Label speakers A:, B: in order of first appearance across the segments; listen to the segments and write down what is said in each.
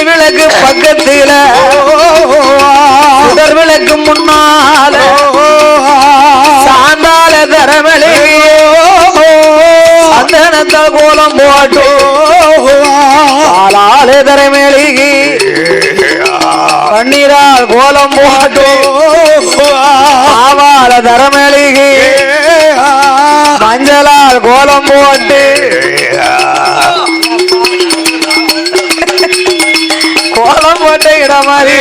A: நெய் விளக்கு பக்கத்தில சுடர் விளக்கு முன்னால சாந்தால தரமளி சந்தனத்தால் கோலம் போட்டு ஆளாலே தரமேளிகி கண்ணீரால் கோலம் போட்டு ஆவால தரமேளிகி மஞ்சளால் கோலம் போட்டு கோலம் போட்ட இடம் மாதிரி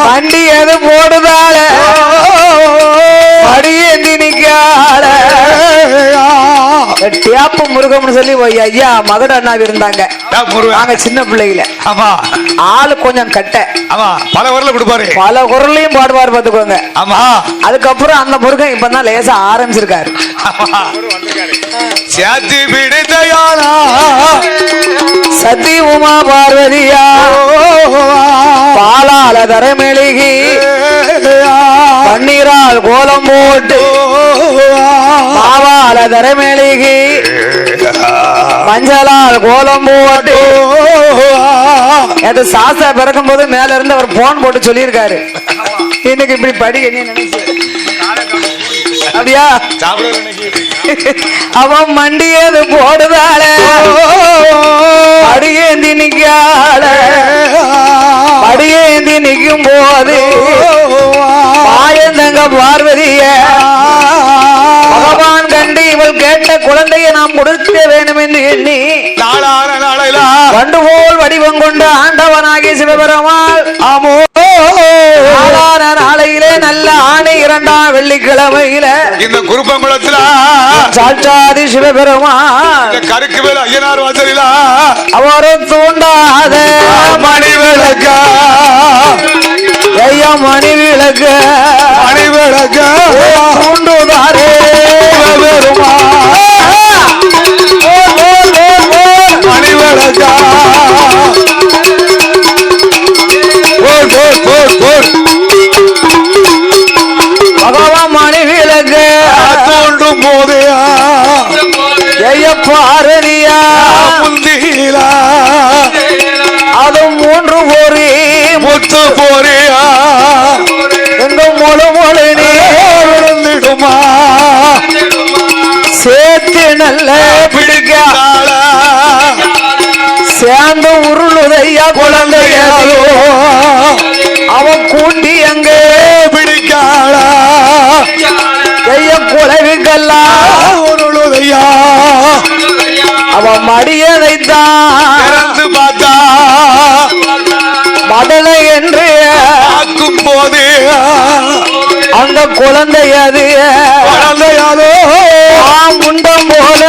A: வண்டி எது போடுதால படியேந்தி நிக்கால டேப்பு முருகம்னு சொல்லி ஐயா மகட அண்ணா இருந்தாங்க நாங்க சின்ன பிள்ளைகள ஆளு கொஞ்சம் கட்ட
B: பல குரல் கொடுப்பாரு
A: பல குரலையும் பாடுவார் பாத்துக்கோங்க அதுக்கப்புறம் அந்த முருகன் இப்பதான் லேசா ஆரம்பிச்சிருக்காரு சத்தி உமா பார்வதியா பாலால தரமெழுகி பன்னீரால் கோலம் போட்டு மாவால தரமெழுகி மஞ்சளால் கோலம் போட்டு சாஸ்திரா பிறக்கும் போது மேல இருந்து அவர் போன் போட்டு சொல்லியிருக்காரு இன்னைக்கு இப்படி படி என்ன நினைச்சு அப்படியா அவன் மண்டியது போடுதால படியேந்தி நிக்கால படியேந்தி நிக்கும் போது மாயந்தங்க பார்வதிய பகவான் கண்டு இவள் கேட்ட குழந்தையை நாம் கொடுக்க வேண்டும் என்று எண்ணி கண்டுபோல் வடிவம் கொண்ட ஆண்டவனாகி சிவபெருமாள் ஆமோ நாளையிலே நல்ல ஆணை 2ஆம் வெள்ளிக்கிழமையில
B: இந்த குருப்பங்குளத்துல
A: சாட்சாதி சிவபெருமான்
B: கருக்கு மேல ஐயனார் வாசலில
A: அவரும் தூண்டாத
B: மணி விளக்க
A: ஐயா மணி விளக்க தூண்டுதாரே
B: மணி விளக்க
A: பகவான் மணி விளக்கு
B: தோன்றும் போதே
A: பாரதியா
B: முந்திலா
A: அது 3 பொறி
B: முத்து போறியா
A: எங்க முழு முழு நீ
B: விழுந்துடுமா
A: சேர்த்து நல்ல
B: பிடிக்கால
A: சேர்ந்து உருளுதையா குழந்தையாலோ அவன் கூட்டி அங்கே
B: பிடிக்கால
A: கைய குலவிக்கெல்லாம்
B: உருளுதையா
A: அவன் மடியதைத்தான்
B: பார்த்தா
A: மடலை என்று
B: பார்க்கும் போது
A: அந்த குழந்தையது
B: குழந்தையாதோ
A: முண்டம் போல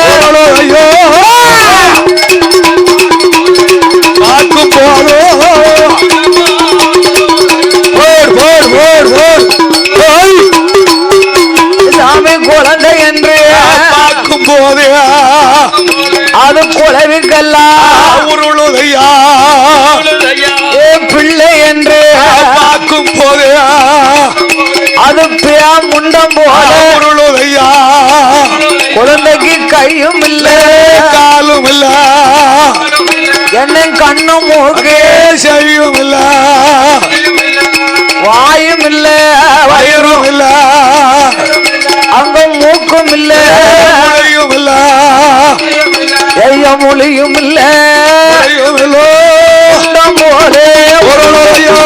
B: பார்க்கும் போதோ
A: சாமி குழந்தை என்று
B: பார்க்கும் போது
A: அது குழவிக்கெல்லாம்
B: உருளுதையா
A: பிள்ளை என்று
B: பார்க்கும் போது
A: அது முண்டம் போல
B: உருளுதையா
A: குழந்தைக்கு கையும் இல்லை
B: காலும் இல்ல
A: என்ன கண்ணும் மூக்கு
B: செய்யும் இல்ல
A: வாயும் இல்ல
B: வயிறும் இல்ல
A: அங்க மூக்கும் இல்ல
B: மொழியும் இல்ல
A: ஐய மொழியும் இல்ல போலே
B: ஒரு நோயோ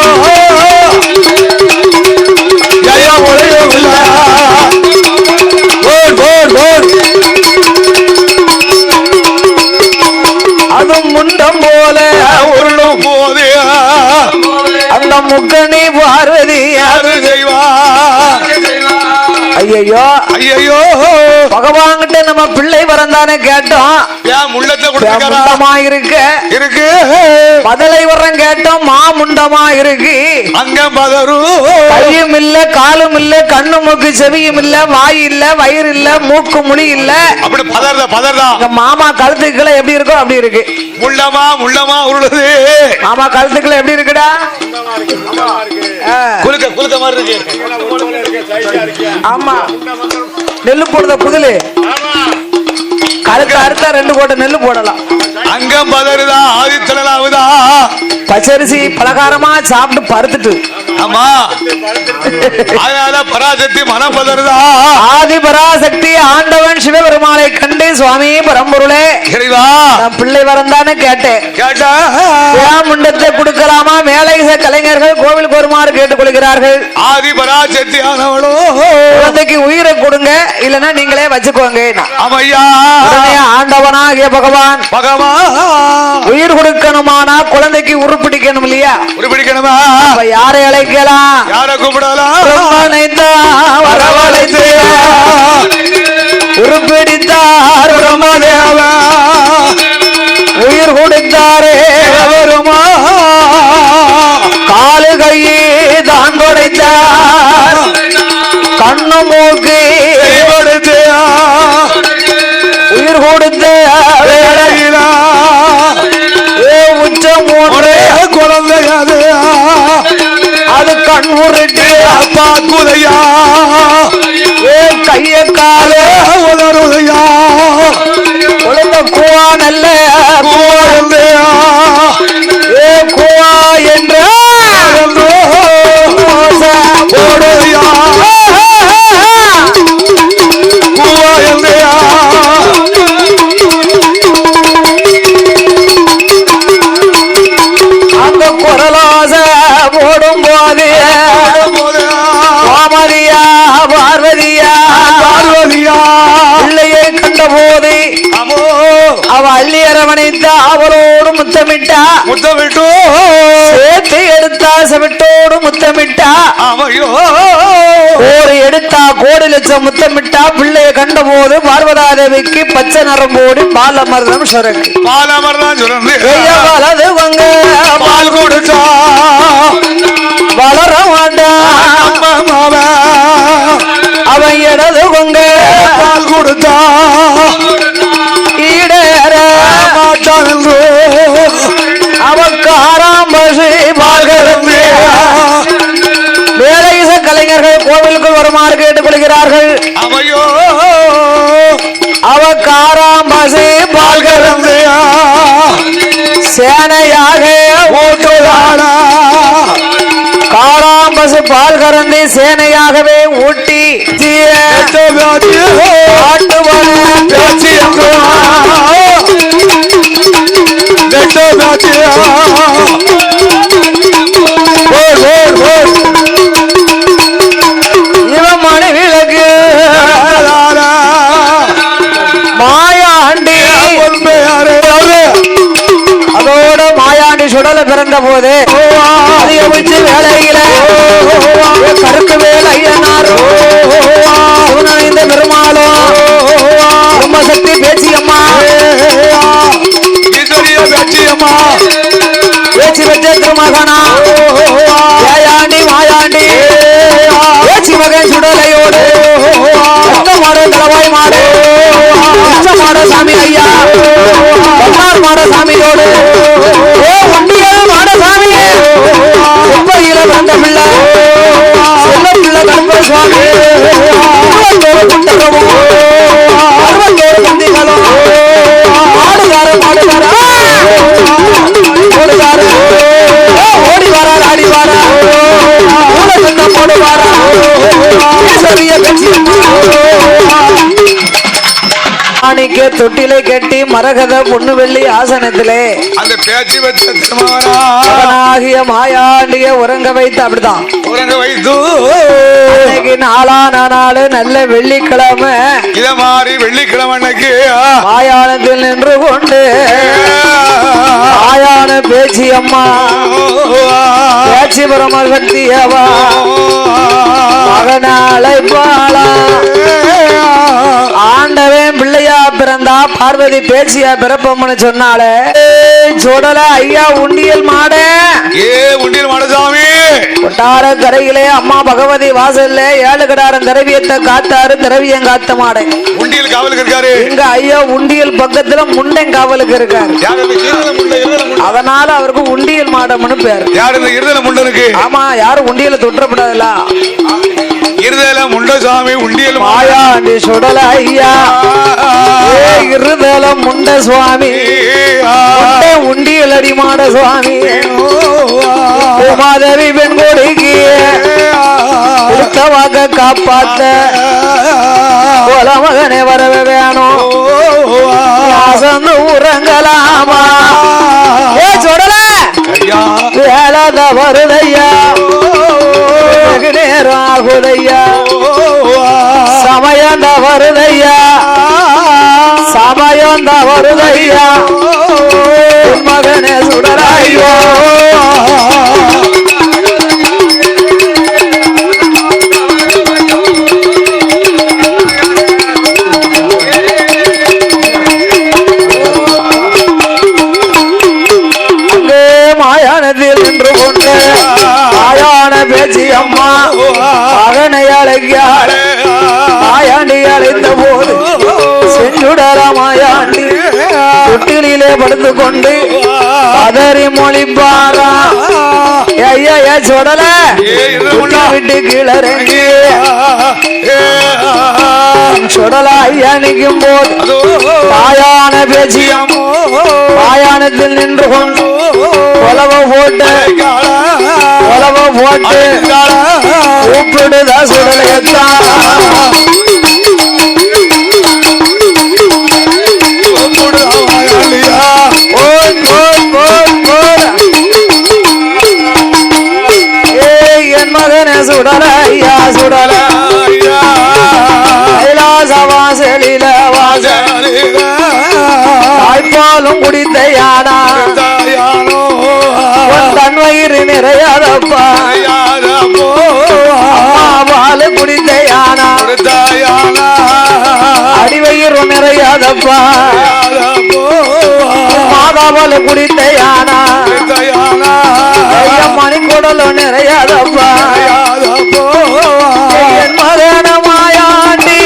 B: மொழியும் இல்ல
A: அது முண்டம் போல
B: உருளும் போதே
A: அந்த முக்கணி பார்வதி
B: யாரு செய்வா
A: ஐயோ
B: ஐயோ
A: பகவான் கிட்ட நம்ம பிள்ளை வரந்தானே கேட்டோம் முண்டமா இருக்கு
B: இருக்கு
A: பதலை வரம் கேட்டோம் மாமுண்டமா இருக்கு
B: அங்க பதரும்
A: கையும் இல்ல காலும் இல்ல கண்ணு மூக்கு செவியும் இல்ல வாய் இல்ல வயிறு இல்ல மூக்கு முடி இல்ல
B: அப்படி பதறதா
A: மாமா கழுத்துக்களை எப்படி இருக்கோ அப்படி இருக்கு
B: முள்ளமா உருளுது
A: மாமா கழுத்துக்களை எப்படி இருக்குடா
B: குலுக்க மாதிரி இருக்கு
A: ஆமா நெல்லு போடுற புதலு கழுத்து அறுத்தா 2 கோட்டை நெல்லு போடலாம்
B: அங்கம் பதறுதா ஆதித்தலாவுதா
A: பச்சரிசி பலகாரமா சாப்பிட்டு பருத்துட்டு
B: ஆமா அதனால பராசக்தி மனம் பதறுதா
A: ஆதி பராசக்தி ஆண்டவன் சிவபெருமானை கண்டு சுவாமி பரம்பொருளே
B: இறைவா
A: நான் பிள்ளை வரந்தான்னு கேட்டேன்.
B: கேட்டா
A: முண்டத்தை கொடுக்கலாமா? மேலைச கலைஞர்கள் கோவில் கோருமாறு கேட்டுக்கொள்கிறார்கள்.
B: ஆதி பராசக்தி ஆனவளோ
A: குழந்தைக்கு உயிரை கொடுங்க, இல்லன்னா நீங்களே வச்சுக்கோங்க.
B: அம்மையா
A: ஆண்டவனாகிய பகவான் உயிர் கொடுக்கணுமானா குழந்தைக்கு உருப்பிடிக்கணும் இல்லையா?
B: உருப்பிடிக்கணுமா?
A: யாரை அழைக்கலாம்?
B: யாரை கூப்பிடலாம்?
A: வரவழைத்து உருப்பிடித்தார் பிரம்மதேவா, உயிர் கொடுத்தாரே வருமா, காலு கையே தான் கொடுத்தார், கண்ணு மூக்கு உயிர் கொடுத்த வேளையிலா உச்சம் குழந்தையாது அது கண் உருட்டு அப்பா குதையா கைய கால உதறுதையா குழந்த கூவா நல்ல கூவா கூவா என்ற போடுதையா கூவா என்றையா அங்க குரலாச போடும் போது பாமதியா பார்வதியா பிள்ளையை கண்ட போது அவ அள்ளி அரவணைத்த அவளோடு முத்தமிட்டா,
B: முத்தமிட்டு
A: சேர்த்து எடுத்தா செவிட்டோடு முத்தமிட்டா, ஒரு எடுத்தா கோடி லட்சம் முத்தமிட்டா. பிள்ளையை கண்ட போது பார்வதாதேவிக்கு பச்சை நரம்போடு பாலமர்தம் சுரக்கு
B: பாலமர்தான் சுரந்து
A: வலது வங்க
B: பால் கொடுத்தா
A: வளர மாட்டான் அவன் இடது கொங்க
B: பால் கொடுத்தா
A: ஈடேற
B: மாட்டான் என்று
A: அவன் காராம்பசி பால்கரந்து வேலைச கலைஞர்கள் கோவிலுக்கு வருமாறு கேட்டுக்கொள்கிறார்கள்.
B: அவையோ
A: அவ காராம்பசி பால்கரந்து சேனையாக ஊட்டுவானா, காராம்பசு பால் கறந்து சேனையாகவே ஊட்டி இவன் மணி விளக்கு மாயாண்டி அதோட மாயாண்டி சுடல பிறந்த போது அதிக வச்சு வேலையில கருக்கு வேலையனார் இந்த பெருமாளும் ரொம்ப சக்தி பேச்சியம்மா பேச்சு வச்ச திருமகனா ஏயாண்டி மாயாண்டி பேச்சு மகன் சுடலையோடு மாட தலவாய் மாடு மாட சாமி ஐயா மாட சாமியோடு மாட சாமி முப்பையில வந்த பிள்ளை செல்ல பிள்ளை கண்ப சுவாமி புத்தகமும் அறுபத்தோரு குந்திகளும் ஆடுகார மாடுகார ஓடுகார ஓடி வாரா ஆடி வாரா போடு வாரா சரிய கட்சி மாணிக்க தொட்டிலை கட்டி மரகத பொண்ணு வெள்ளி ஆசனத்திலே
B: அந்த பேச்சு வச்ச
A: திருமகனாகிய மாயாண்டிய உறங்க வைத்து அப்படிதான்
B: உறங்க வைத்து
A: இன்னைக்கு நாளான நாள் நல்ல வெள்ளிக்கிழமை
B: இத மாதிரி வெள்ளிக்கிழமை அன்னைக்கு
A: மாயானத்தில் நின்று கொண்டு மாயான பேச்சி அம்மா பேச்சி பிரமசக்தியவா மகனாலை பாலா ஆண்டவன் பிள்ளையா பிறந்தா பார்வதி பேச்சியா பிறப்பம்னு சொன்னாலே சுடல ஐயா உண்டியல் மாட
B: உண்டியல் மாட சாமி
A: கொட்டார கரையிலே அம்மா பகவதி வாசல்ல ஏழு கடாரம் திரவியத்தை காத்தாரு திரவியம் காத்த மாட
B: உண்டியல் காவலுக்கு இருக்காரு.
A: இங்க ஐயா உண்டியல் பக்கத்துல முண்டன் காவலுக்கு இருக்காரு. அதனால அவருக்கு உண்டியல் மாடம்னு பேர்.
B: யாரு இந்த இருதல முண்டனுக்கு?
A: ஆமா, யாரும் உண்டியல தொற்றப்படாதுல்ல.
B: இருதல முண்ட முண்டசாமி உண்டியல்
A: மாயாண்டி சுடல ஐயா இருதலம் முண்ட சுவாமி உண்டியல் அடிமான சுவாமி உமாதேவி பெண்கொடிக்கு வாக்க காப்பாத்த மகனே வரவே வேணும் அசந்து உறங்கலாமா சுடல வேளாத வருதையா நேரம் ஆகுதையா சமயம் வருதையா சமயம் வருதையா மகனே சுடராயோ மாயானத்தில் நின்று கொண்டு மாயான பேச்சு அம்மா மகனை அழைக்காட மாயாண்டி அழைத்த போது செஞ்சுடல மாயாண்டி தொட்டிலே படுத்து கொண்டு அதறி மொழிப்பாரா ஐயா சொடல விட்டு கீழறங்கி சொடல ஐயா நிற்கும் போது மாயான பேச்சியம் மாயானத்தில் நின்று கொண்டு உலவ போட்டு கூப்பிடுதா சுடலையத்தா என் மகனே சுடல ஐயா சுடல கைலாசவாசலில தாய்ப்பாலும் குடித்த யானா தன் வயிறு நிறையாதப்பா பால் குடித்த யானா அடிவயிறு நிறையாதப்பா மாதாபால் குடித்த யானா மணிக்கூடலும் நிறையாதப்பா என் மகன மாயாண்டி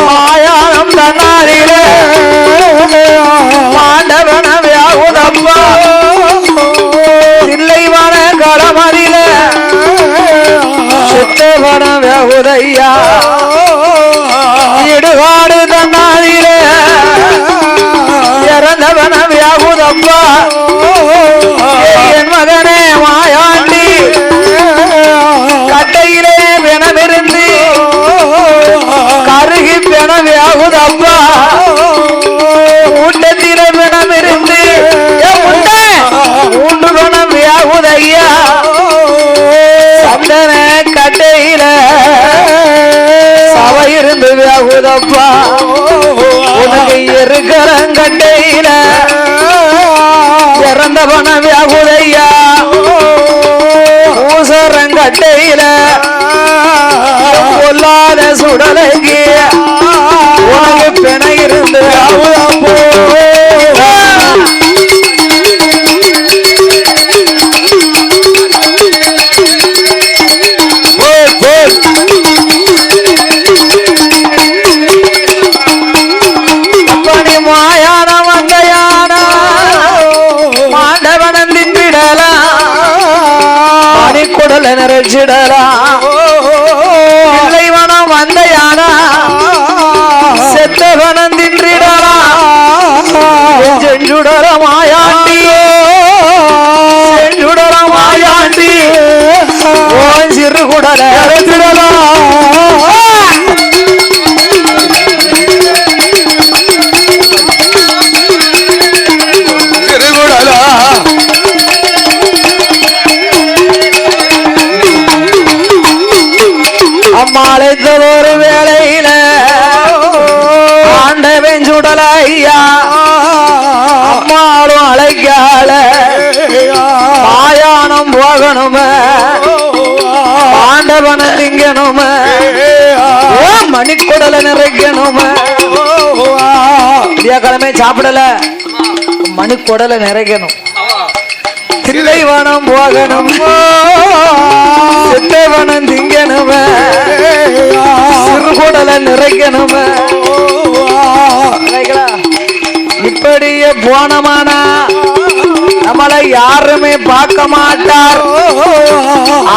A: மாயானம் தன்னாரிலே மாண்டவன வியாகுதப்பா இல்லைவன கடமதில சித்தவன வியாகுதையா இடுகாடு தன்னாரிலே இறந்தவன வியாகுதப்பா என் மகனே மாயாண்டி கட்டையிலே பிணமிருந்து கருகி பிணவியாகுதப்பா ஊட்டத்திலே பிணமிருந்து ஊண்டு பிணவியாகுதையா சந்தன கட்டையில சபை இருந்து வியாகுதப்பா உனக்கு இருக்கிறங்கட்டையில இறந்த பண வியாகுதையா ஊசரங்கட்டையில கொல்லாத சுடலைக்கு உனக்கு பிண இருந்து மாயான வந்தையான மாண்டவனம் தின்பிடலாம் மணிக்குடல நிறைச்சிடலாம் இல்லைவனம் வந்தையானா செத்தவனம் தின்றிடலாம் செஞ்சுடல மாயாண்டி செஞ்சுடல மாயாண்டி ஓன் சிறு குடல நிறைச்சிடலாம் அம்மாளைத்ததொரு வேளையில ஆண்டவன் சுடல ஐயா அம்மாளும் அழைக்கால மாயானம் போகணுமே ஆண்டவனை திங்கணுமே மணிக்குடல நிறைக்கணுமே கிழமை சாப்பிடல மணிக்குடல நிறைக்கணும் தில்லைவனம் போகணும் சித்தைவனம் திங்கணுமே சிறுகுடல நிறைக்கணுமே இப்படியே போனமானா நம்மளை யாருமே பார்க்க மாட்டார்.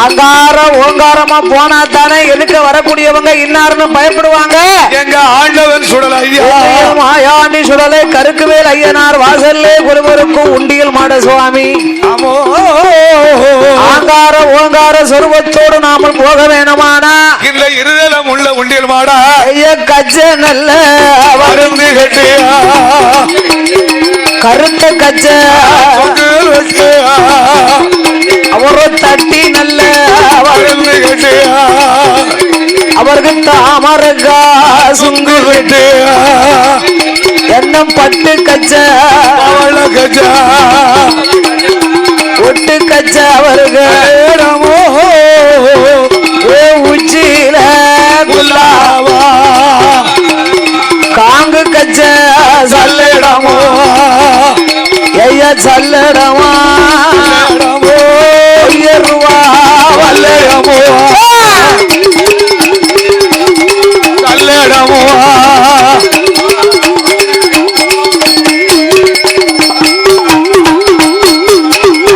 A: ஆங்கார ஓங்காரமா போனா தானே எதுக்க வரக்கூடியவங்க இன்னாருன்னு பயப்படுவாங்க.
B: எங்க ஆண்டவன் சுடல ஐயா
A: மாயாண்டி சுடலை கருக்குவேல் ஐயனார் வாசல்லே ஒருவருக்கும் உண்டியல் மாட சுவாமி. ஆங்கார ஓங்கார சொருபத்தோடு நாமல் போக வேணுமானா
B: இந்த இருதலம் உள்ள உண்டியல் மாடா
A: ஐய கச்ச நல்ல
B: வருந்து கட்டியா
A: கருத்த கச்ச அவரு தட்டி நல்ல
B: வருந்து கட்டியா
A: அவருக்கு தாமரங்கா
B: சுங்கு கட்டியா
A: எண்ணம் பட்டு கச்ச
B: அவள கஜா
A: ஒட்டு கச்ச அவருக்கு உச்சியில
B: குல்லாவா
A: காங்கு கச்ச சல்லடமோ ஐயா சல்லடமா உயர்வா வல்லடமோ
B: சல்லடமோ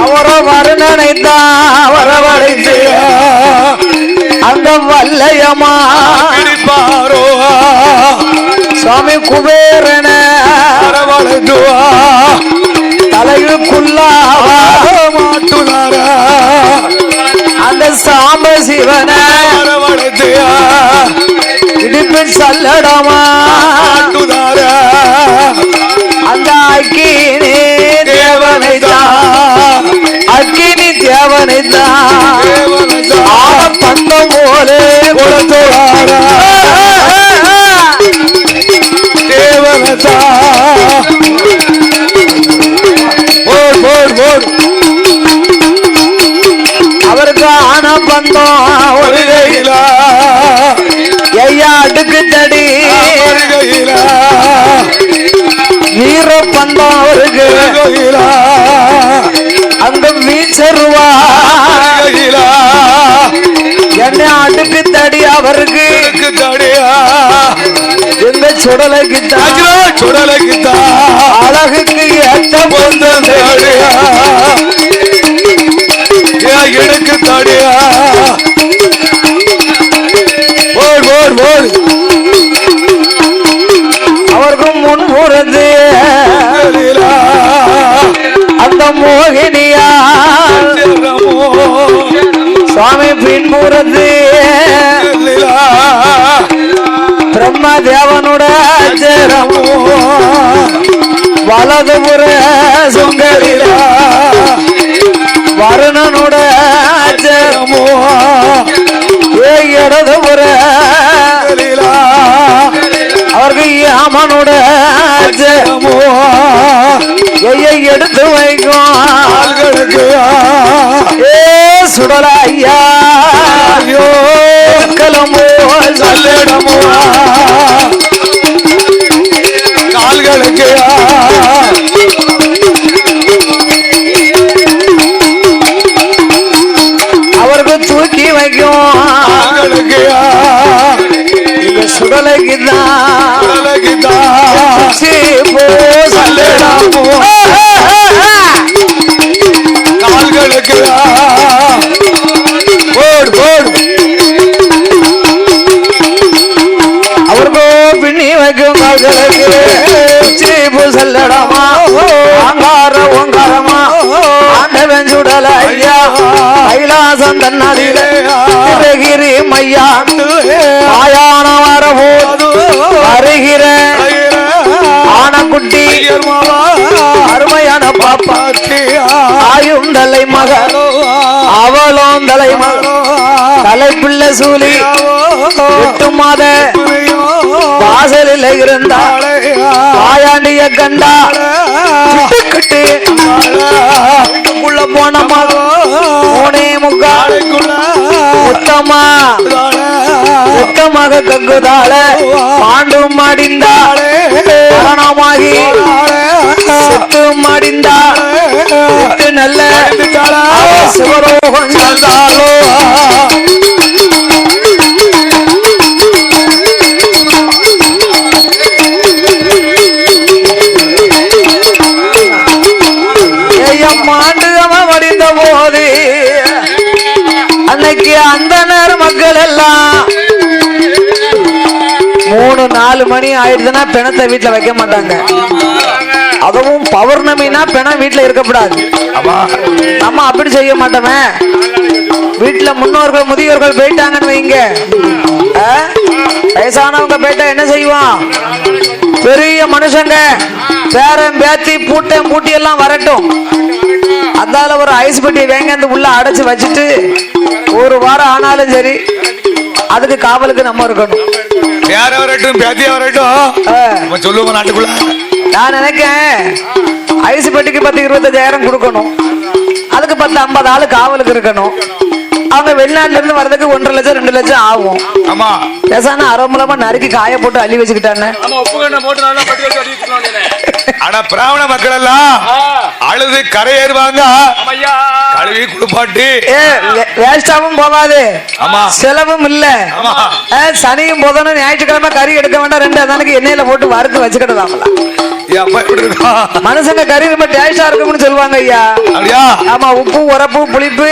A: அவரோ வருணனைத்தான் வரவழைத்து அந்த வல்லையமா
B: பாரோ
A: சுவாமி குபேரன
B: வரவழைத்துவா
A: தலையுக்குள்ளாவா
B: மாட்டுனார
A: அந்த சாம்ப சிவன
B: வரவழைத்தியா
A: இடுப்பில் சல்லடமா
B: மாட்டுனார
A: அந்த அக்கினி தேவனைதான் அக்கினி தேவனைதான் பந்தம் போலே கொடுத்துவார
B: தேவனதா ஓர் ஓர் ஓர்
A: அவருக்கு ஆன பந்தம் ஒரு
B: கையிலா
A: ஐயா அடுக்கு தடி
B: கையிலா
A: வீர பந்தம் அவருக்கு
B: கையிலா
A: அந்த வீச்சருவா
B: கையிலா
A: என்ன அடுக்கு தடி அவருக்கு
B: தடியா
A: எந்த சுடலைக்குத்தான்
B: சுடலைக்குத்தா
A: அழகுக்கு ஏத்த
B: பொந்த தடியா எனக்கு தடியா ஓர் ஓர் ஓர்
A: அவருக்கு முன்புறது அந்த மோகினியா சுவாமி பின்புறது பிரம்ம தேவனுட சேரமோ வலதுபுற சுந்தரிலா வருணனுட சேரமோ இடதுபுற அவருக்கு யாமனுட சேரமோ எடுத்து வைக்கும் ஏ சுடல ஐயா ஐயோ கலமோ சல்லடமோ
B: கால்களுக்கு
A: அவருக்கு தூக்கி வைக்கும் இந்த சுடலைக்குதான் சல்லடமோ
B: கால்களுக்கு ஓடு ஓடு
A: அவருக்கோ பின்னி வைக்கும் கால்களுக்கு சீப்பு சல்லடமா ஆங்கார ஓங்காரமா ஆண்டவன் சுடல ஐயா கைலாசம் தன்னதிலே திருகிரி மையா ஆயான வரவோ வருகிற ஆனக்குட்டி அருமையான பாப்பா ஆயும் தலை மகள் அவளும் தலை மகள் தலைப்பிள்ளை சூலி 8 மாத வாசலில் இருந்தாள் ஆயாண்டிய கண்டா கட்டு உள்ள போன மகனே முக்காலுக்குள்ள உத்தமா உத்தமாக கங்குதாள பாண்டும் மடிந்தாளே மரணமாகி செத்து மடிந்தாள் நல்ல சிவரோகம் தந்தாளோ மாண்டு 4 மணி ஆயிடுதுன்னா பிணத்தை வீட்டுல வைக்க மாட்டாங்க. அதுவும் பௌர்ணமினா பிணம் வீட்டுல இருக்கக்கூடாது. நம்ம அப்படி செய்ய மாட்டோமே. வீட்டுல முன்னோர்கள் முதியோர்கள் போயிட்டாங்கன்னு வைங்க, வயசானவங்க போயிட்டா என்ன செய்வான்? பெரிய மனுஷங்க பேரன் பேத்தி பூட்டம் பூட்டி எல்லாம் வரட்டும், அதால ஒரு ஐஸ் பெட்டி வேங்க உள்ள அடைச்சு வச்சுட்டு 1 வாரம் ஆனாலும் சரி அதுக்கு காவலுக்கு நம்ம இருக்கணும்.
B: பேர வரட்டும் பேத்தியா வரட்டும் சொல்லுவோம் நாட்டுக்குள்ள.
A: நான் நினைக்கிறேன் ஐஸ் பெட்டிக்கு 10-25,000 கொடுக்கணும், அதுக்கு 10-50 ஆளு காவலுக்கு இருக்கணும். அவங்க வெளிநாட்டுல இருந்து வர்றதுக்கு 1.5 லட்சம் 2 லட்சம் ஆகும்.
B: ஆமா,
A: பேசான அரைமுலமா நறுக்கி காய போட்டு அள்ளி வச்சுக்கிட்டானே.
B: ஆனா பிராமண மக்கள் எல்லாம் அழுது கரையேறுவாங்க, கழுவி குளிப்பாட்டி
A: வேஸ்டாவும் போகாது, செலவும் இல்ல. சனியும் போதனும் ஞாயிற்றுக்கிழமை கறி எடுக்க வேண்டாம், 2 நாளைக்கு எண்ணெயில போட்டு வறுத்து வச்சுக்கிட்டதாமல. மனுஷங்க கறி ரொம்ப டேஸ்டா இருக்கும்னு சொல்லுவாங்க ஐயா. ஆமா, உப்பு உரப்பு புளிப்பு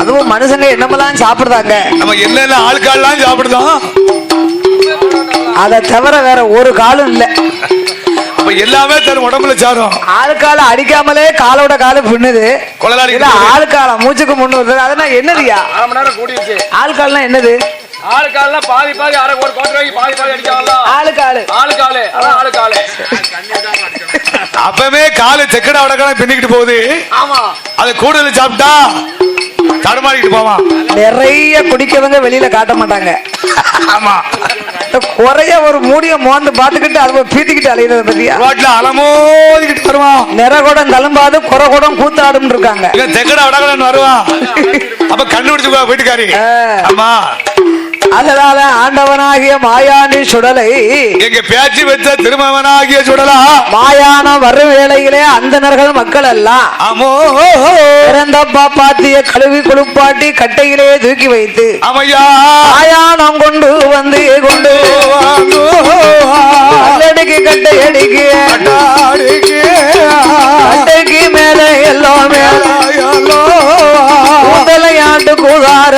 A: அதுவும் மனுஷங்க என்னமெல்லாம் சாப்பிடுறாங்க.
B: நம்ம என்ன ஆள்கால்லாம் சாப்பிடுதோம்,
A: அதை தவிர வேற ஒரு காலும் இல்ல.
B: எல்லாமே தரும் உடம்புல சாரும்.
A: ஆளுக்கால அடிக்காமலே காலோட கால பின்னுது. ஆளுக்காலம் மூச்சுக்கு முன்னுது. அதெல்லாம் என்னதுயா? ஆளுக்கால்னா என்னது?
C: பாதி பாதி அரை ஒரு கோட்டை பாதி பாதி அடிச்சாங்களா? ஆளுக்காலு
B: அப்பவே காலு செக்கடா உடக்கால பின்னிக்கிட்டு போகுது.
C: ஆமா,
B: அது கூடுதல் சாப்பிட்டா தடுமாறிட்டு போவான்.
A: நிறைய குடிக்கிறவங்க வெளியில காட்ட மாட்டாங்க.
B: ஆமா,
A: குறைய ஒரு மூடிய மோந்து பாத்துக்கிட்டு அதை பீத்திக்கிட்டு அலையிறது பத்தியா?
B: ரோட்ல அலமோதிக்கிட்டு வருவான்.
A: நிறகுடம் தழும்பாது குறகுடம் கூத்தாடும் இருக்காங்க.
B: செக்கடா உடக்கால வருவான். அப்ப கண்டுபிடிச்சு வீட்டுக்காரி. ஆமா,
A: அதனால ஆண்டவனாகிய மாயாண்டி சுடலை
B: எங்க பேச்சு வச்ச திருமவனாகிய சுடலா
A: மாயானம் வரும் வேளையிலே அந்தணர்கள் மக்கள் எல்லாம் இறந்த பாப்பாத்திய கழுவி குளிப்பாட்டி கட்டையிலே தூக்கி வைத்து மாயானம் கொண்டு வந்து கல்லடிக்கு கட்டையடிக்கு கட்டைக்கு மேல எல்லாம் மேலையாண்டு கூதார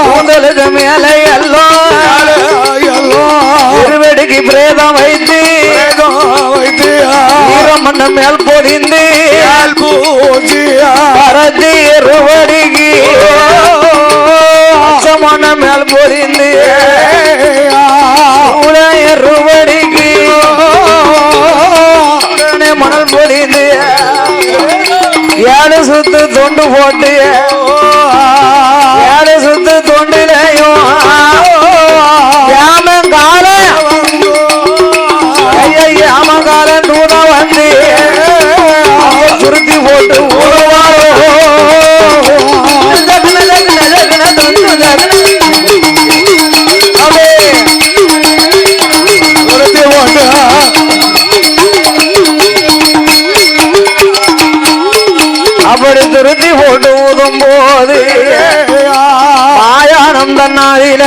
A: கூந்தலுக்கு மேலே எல்லோடிக்கு பிரேதம் வைத்து மண்ண மேல் பொடிந்து பரத்தி இருவடிக்கு மண்ண மேல் பொடிந்து இருவடிக்கு மணல் பொடிந்து 7 சுத்து தொண்டு போட்டு 7 சுத்து தொண்டிலையும் யாமங்காலம் தூரம் வந்து சுருத்தி போட்டு அப்படி திருத்தி போட்டு ஊதும் போது மாயானம் தன்னாதில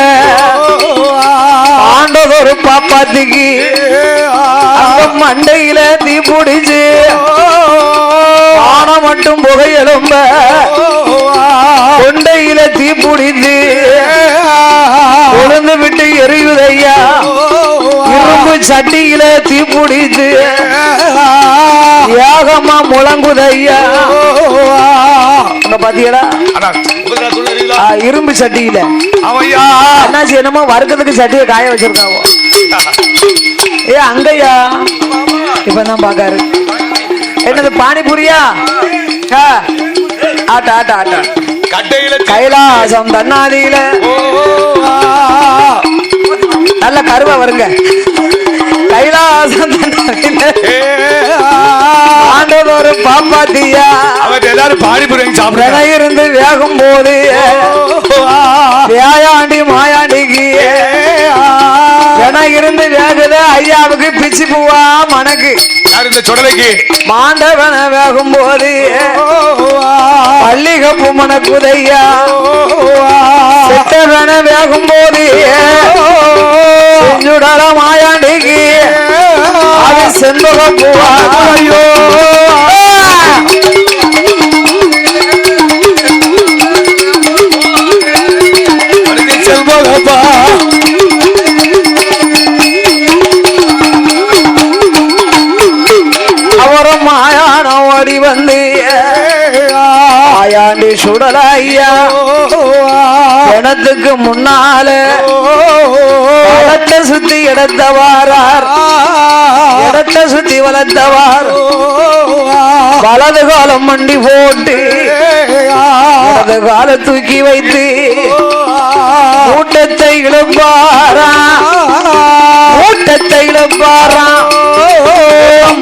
A: ஆண்டதொரு பாப்பாத்திக்கு மண்டையில தீ பிடிச்சு ஆனம் மட்டும் புகையெலும்ப கொண்டையில தீ பிடிந்து கொழுந்து விட்டு எரியுதையா. இரும்பு சட்டியில தீ பிடித்து ஏகமா முழங்குதையா. பாத்தீங்களா? இரும்பு சட்டியில அண்ணாச்சி என்னமோ வறுக்கிறதுக்கு சட்டியை காய வச்சிருக்காவோ. அங்கய்யா இப்பதான் பாக்காரு. என்னது பானிபூரியா? ஆட்ட ஆட்ட ஆட்ட கைலாசம் தன்னாதியில நல்ல கருவா வருங்க. கைலாசம் ஆண்டதொரு பாப்பாத்தியா
B: அவர் எல்லாரும் பானிபூரி சாப்பிட
A: இருந்து வேகும் போது வேயாண்டி மாயாண்டிக்கு இருந்து வேகுது. ஐயாவுக்கு பிச்சு பூவா மனக்கு
B: சுடலைக்கு
A: மாண்டவன வேகும் போது பள்ளிகப்பு மனக்குதையா. செட்டவன வேகும் போது செஞ்சுடல மாயாண்டிக்கு அது செண்பக பூவா. ஐயோ செண்பகப்பா மயானத்துக்கு முன்னால இடத்தை சுத்தி இடத்தவாரார் இடத்தை சுத்தி வளர்த்தவார் வலது காலம் மண்டி போட்டு வலது கால தூக்கி வைத்து கூட்டத்தை இழப்பாரா கூட்டத்தை இழப்பாரா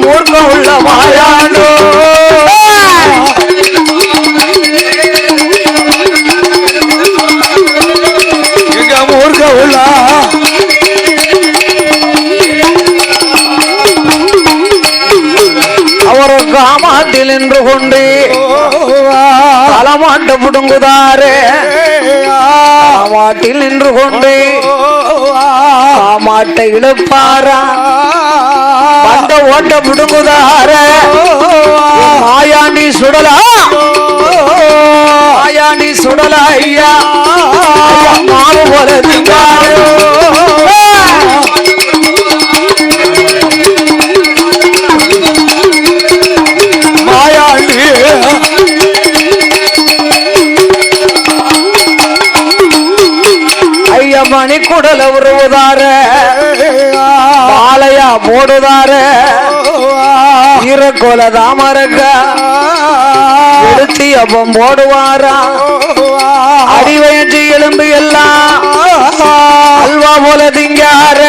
A: மூர்க்கம் உள்ள மாயாண்டோ மூர்க்கம் உள்ள அவர் காமாட்டில் நின்று கொண்டு தலமாட்ட புடுங்குதாரே காமாட்டில் நின்று கொண்டு காமாட்டை இழுப்பாரா பண்ட ஓட்ட புடுங்குதார மாயாண்டி சுடலா மாயாண்டி சுடலா ஐயா மாவு போல திங்காரு மணி குடல உருவுதார மாலையா போடுதார ஈரக்கோல தாமரக்க எடுத்து அப்பம் போடுவாரா அடிவயற்றி எலும்பு எல்லாம் அல்வா போல திங்கார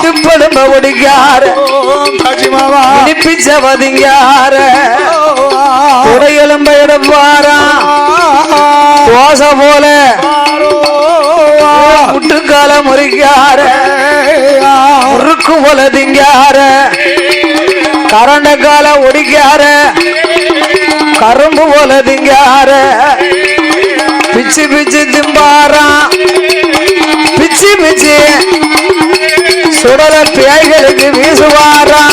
A: திருப்பெலும்ப ஒடிக்கார இனிப்பிச்சவ திங்கார துறை எலும்ப எடுப்பாரா தோசை போல முட்டுக்கால முறிக்கார முறுக்கு போல திங்கார கரண்ட கால ஒடிக்கார கரும்பு போல திங்கார பிச்சு பிச்சு திம்பாரா பிச்சு பிச்சு சுடல பேய்களுக்கு வீசுவாரா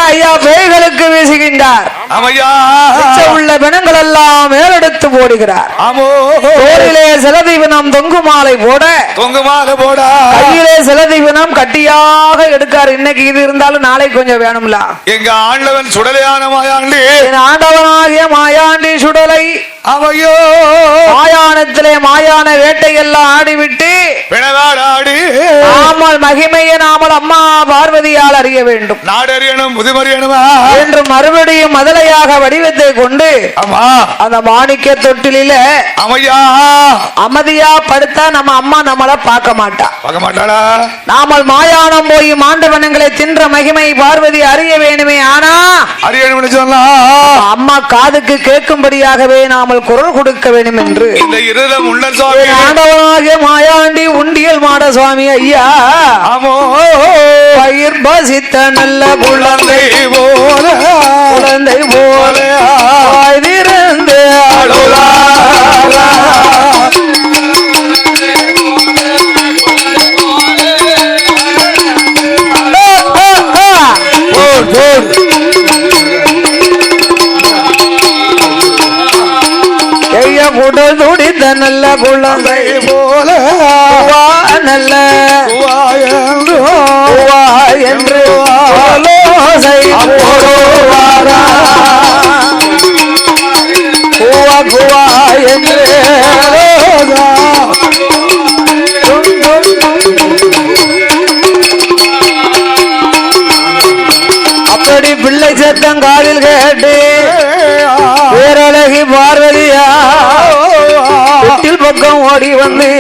A: ஐயா பேய்களுக்கு வீசுகின்றார் உள்ள பிணங்கள் எல்லாம் மேலெடுத்து போடுகிறார் தோளிலே சிலதீவனம் தொங்கு மாலை போட கையிலே சிலதீவனம் கட்டியாக எடுக்கார். இன்னைக்கு இது இருந்தாலும் நாளை கொஞ்சம் வேணும்ல. எங்க ஆண்டவன் சுடலையான மாயாண்டி ஆண்டவனாகிய மாயாண்டி சுடலை அவையோ மாயானத்திலே மாயான வேட்டையெல்லாம் ஆடிவிட்டு நாமல் மகிமையை நாமல் அம்மா பார்வதியால் அறிய வேண்டும், நாடறியணும் முதுமறியணுமா என்று மறுபடியும் மதலையாக வடிவத்தை கொண்டு அந்த மாணிக்க தொட்டில அமைதியா படுத்தா நம்ம அம்மா நம்மள பார்க்க மாட்டாளா. நாமல் மாயானம் போய் மாண்டவனங்களை தின்ற மகிமை பார்வதி அறிய வேணுமே. ஆனா அறியணும் சொன்னா அம்மா காதுக்கு கேட்கும்படியாகவே நாமல் குரல் கொடுக்க வேண்டும் என்று ஆண்டவனாகிய மாயாண்டி உண்டியல் மாட சுவாமி ஐயா பயிர் பசித்த நல்ல குழந்தை போல குழந்தை போல ஆய்ந்திருந்து குடல் துடித்த நல்ல குழந்தை போல நல்ல என்று குவா என்று அப்படி பிள்ளை சத்தம் காதில் கேட்டு பேரழகி பார்வதியா வீட்டில் பக்கம் ஓடி வந்து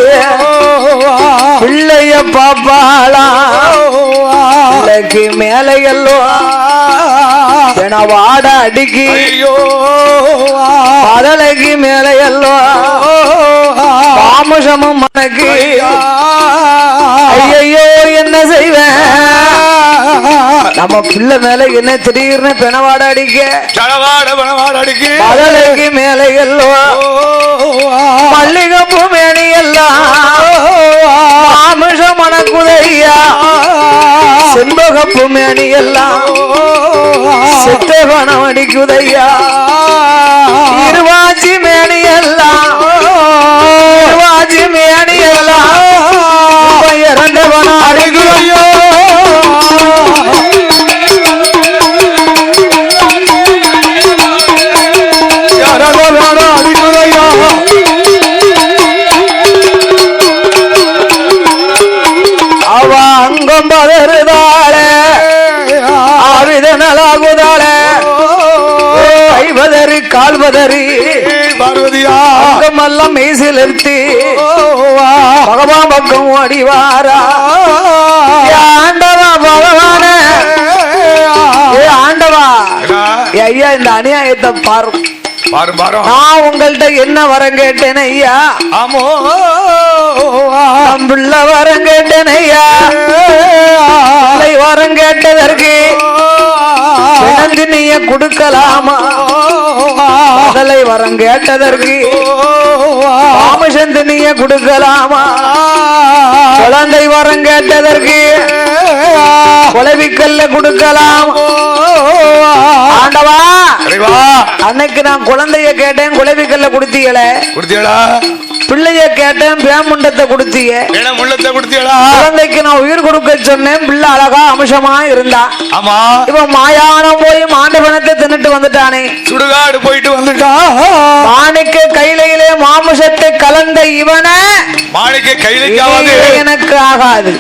A: பிள்ளைய பாப்பாளா பிள்ளைக்கு மேலே எல்லோ வாட அடிக்கி பதலைக்கு மேலே எல்லோ பாமுஷமும் மனக்கு ஐயோ என்ன செய்வேன் நம்ம பிள்ளை மேல என்ன திடீர்னு பிணவாட அடிக்க பதலைக்கு மேலே எல்லோ மல்லிகப்பு மேனி எல்லாம் பாமுஷம் மனக்குதையா செண்பகப்பு மேனி எல்லாம் சித்தவனம் அடிக்குதையா இருவாச்சி மேனி எல்லாம் பதறி
B: பார்வதியா
A: பக்கமெல்லாம் மெய்சிலிருத்தி பகவான் பக்கம் ஓடிவாரா ஆண்டவா பகவான ஆண்டவா ஐயா இந்த அநியாயத்தை பாரு நான் உங்கள்கிட்ட என்ன வரம் கேட்டேன் ஐயா
B: ஆமோ
A: பிள்ள வரம் கேட்டேன் ஐயா வரம் கேட்டதற்கு நீய கொடுக்கலாமா முதலை வரம் கேட்டதற்கு ராமசந்தினிய கொடுக்கலாமா குழந்தை வரம் கேட்டதற்கு குலவிக்கல்ல கொடுக்கலாம் ஆண்டவா அன்னைக்கு நான் குழந்தைய கேட்டேன் குலவிக்கல்ல கொடுத்தீங்களே பிள்ளைய கேட்டேன் பேமுண்டத்தை கொடுத்தீங்க குழந்தைக்கு நான் உயிர் கொடுக்க சொன்னேன் பிள்ளை அழகா அம்சமா இருந்தா இவன் மாயானம் போய் மாண்டவனத்தை தின்னுட்டு வந்துட்டானே
B: சுடுகாடு போயிட்டு வந்துட்டான்
A: மாணிக்க கையிலே மாமிசத்தை கலந்த இவனை
B: மாணிக்க கையில
A: எனக்கு ஆகாது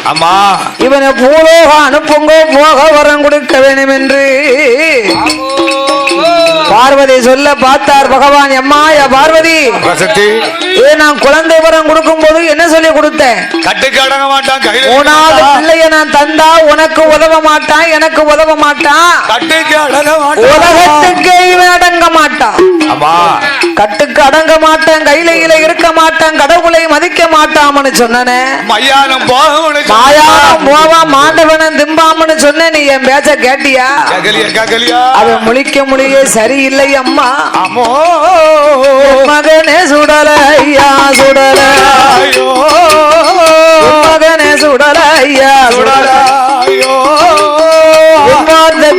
A: இவனை பூலோக அனுப்புங்க போக வரம் கொடுக்க வேண்டும் என்று பார்வதி சொல்ல பார்த்தார் பகவான். எம்மாயா பார்வதி, நான் குழந்தை வரம் கொடுக்கும் போது என்ன சொல்லி கொடுத்தேன்?
B: கட்டுக்கு அடங்க மாட்டான்,
A: மூணாவது பிள்ளைய நான் தந்தா உனக்கு உதவ மாட்டான், எனக்கு உதவ மாட்டான்,
B: கட்டுக்கு அடங்க மாட்டான்,
A: உலகத்துக்கே இவன் அடங்க மாட்டான், கட்டுக்கு அடங்க மாட்டான், கையில இருக்க மாட்டான், கடவுளை மதிக்க மாட்டான்னு சொன்னனே.
B: மயானம்
A: போவான் மாண்டவனன் திம்பாமன்னு சொன்ன, நீ என் பேச்ச கேட்டியா? அவன் முழிக்க முடிய சரியில்லை அம்மா. மகனே சுடல ஐயா சுடல, மகனே சுடல ஐயா சுடல,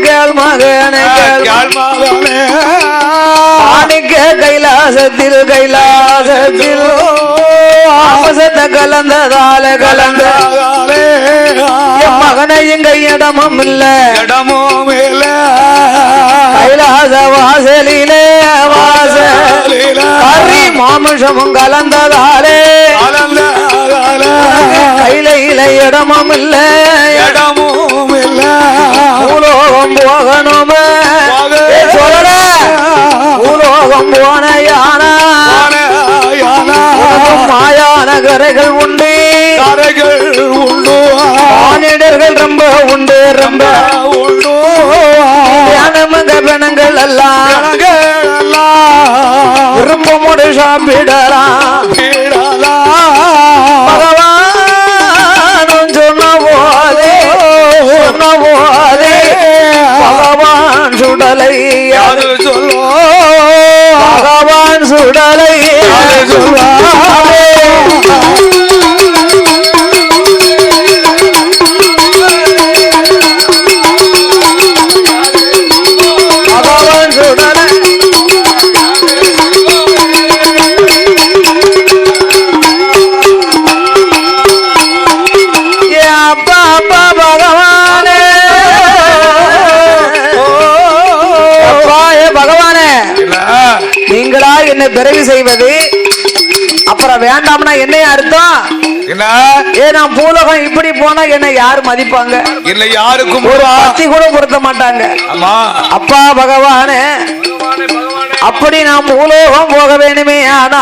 A: கேள் மகனே மாணிக்க கைலாசத்தில் கைலாசத்தில் ஆபசத்தை கலந்ததால கலந்த மகனை எங்க இடமும் இல்ல,
B: இடமும் இல்ல,
A: கைலாச வாசலிலே வாசலில மாமிஷமும் கலந்ததாலே கையில இடமும் இல்ல,
B: இடமும் இல்ல,
A: பூலோகம் போகணும் சொல்ல, பூலோகம் போன யானா மாயான கரைகள் உண்டு,
B: கரைகள் உண்டு,
A: மானிடர்கள் ரொம்ப உண்டு, ரொம்ப
B: உண்டு,
A: ஞானமங்க பெணங்கள் எல்லாம் விருப்பமுடு சாப்பிடலாம். பகவான் சொன்ன போதே பகவான் சுடலை அது சொல்லோ, பகவான் சுடலை பகவான் சுடலை அப்பா அப்பா பகவானே, பகவானே நீங்களா என்ன பிறவி செய்வது? அப்புறம் வேண்டாம்னா என்னையா அர்த்தம்? நான் பூலோகம் இப்படி போனா என்ன யாரு மதிப்பாங்க?
B: இல்ல, யாருக்கும்
A: ஒரு பத்தி கூட பொருத்த மாட்டாங்க. அப்பா பகவானே, அப்படி நாம் பூலோகம் போக வேணுமே. ஆனா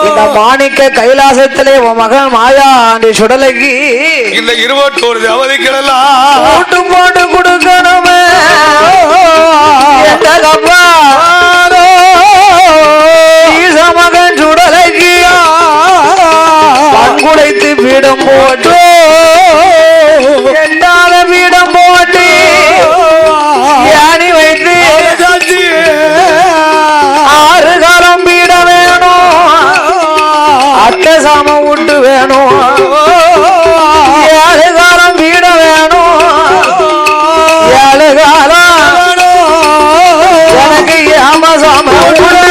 A: இந்த மாணிக்க கைலாசத்திலே உன் மகன் மாயாண்டி சுடலைக்கு
B: இந்த 21 தேவதைகளெல்லாம்
A: போட்டு போட்டு கொடுக்கணுமே. மகன் சுடலைக்கு பங்குடைத்து பீடம் போட்டு, எட்டாத பீடம் போட்டு யானி வைத்து 6 காலம் பீடம் வேணும், அட்டை சாம விட்டு வேணும், 7 காலம் பீடம் வேணும், 7 காலம் எனக்கு ஏம சாம விட்டு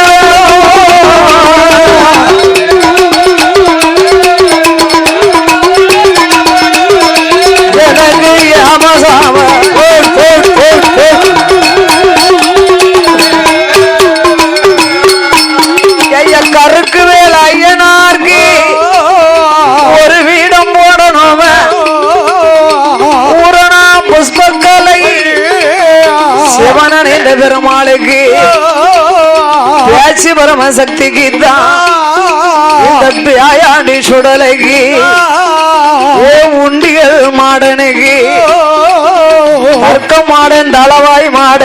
A: கருக்கு வேல் ஐயனார்க்கு ஒரு வீடம் போடணும், பூரணா புஷ்பக்கலை சிவனன் என்ற பெருமாளுக்கு பேச்சு பரமசக்திக்கு தான் இந்த பியாயாண்டி சுடலைக்கு ஏ உண்டிகள் மாடனுக்கு தர்க்க மாடன் தளவாய் மாட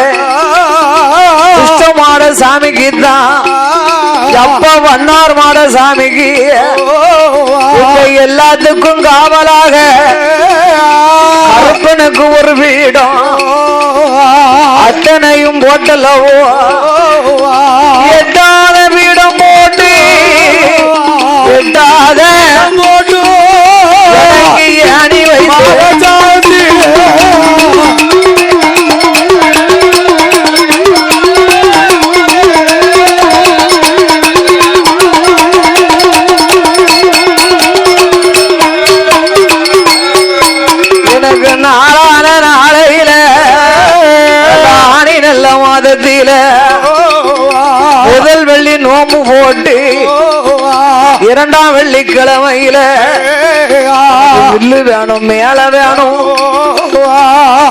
A: மாட சாமிக்கு தான் எப்ப வண்ணார் மாட சாமிக்கு எல்லாத்துக்கும் காவலாக கருப்பனுக்கு ஒரு வீடம் அத்தனையும் போட்டலவோ எட்டாத வீடம் போட்டு எட்டாத போட்டு அணி வைத்து நாளான நாளையில ஆணி நல்ல மாதத்தில முதல் வெள்ளி நோம்பு போட்டு இரண்டாம் வெள்ளிக்கிழமையில வில்லு வேணும் மேல வேணும்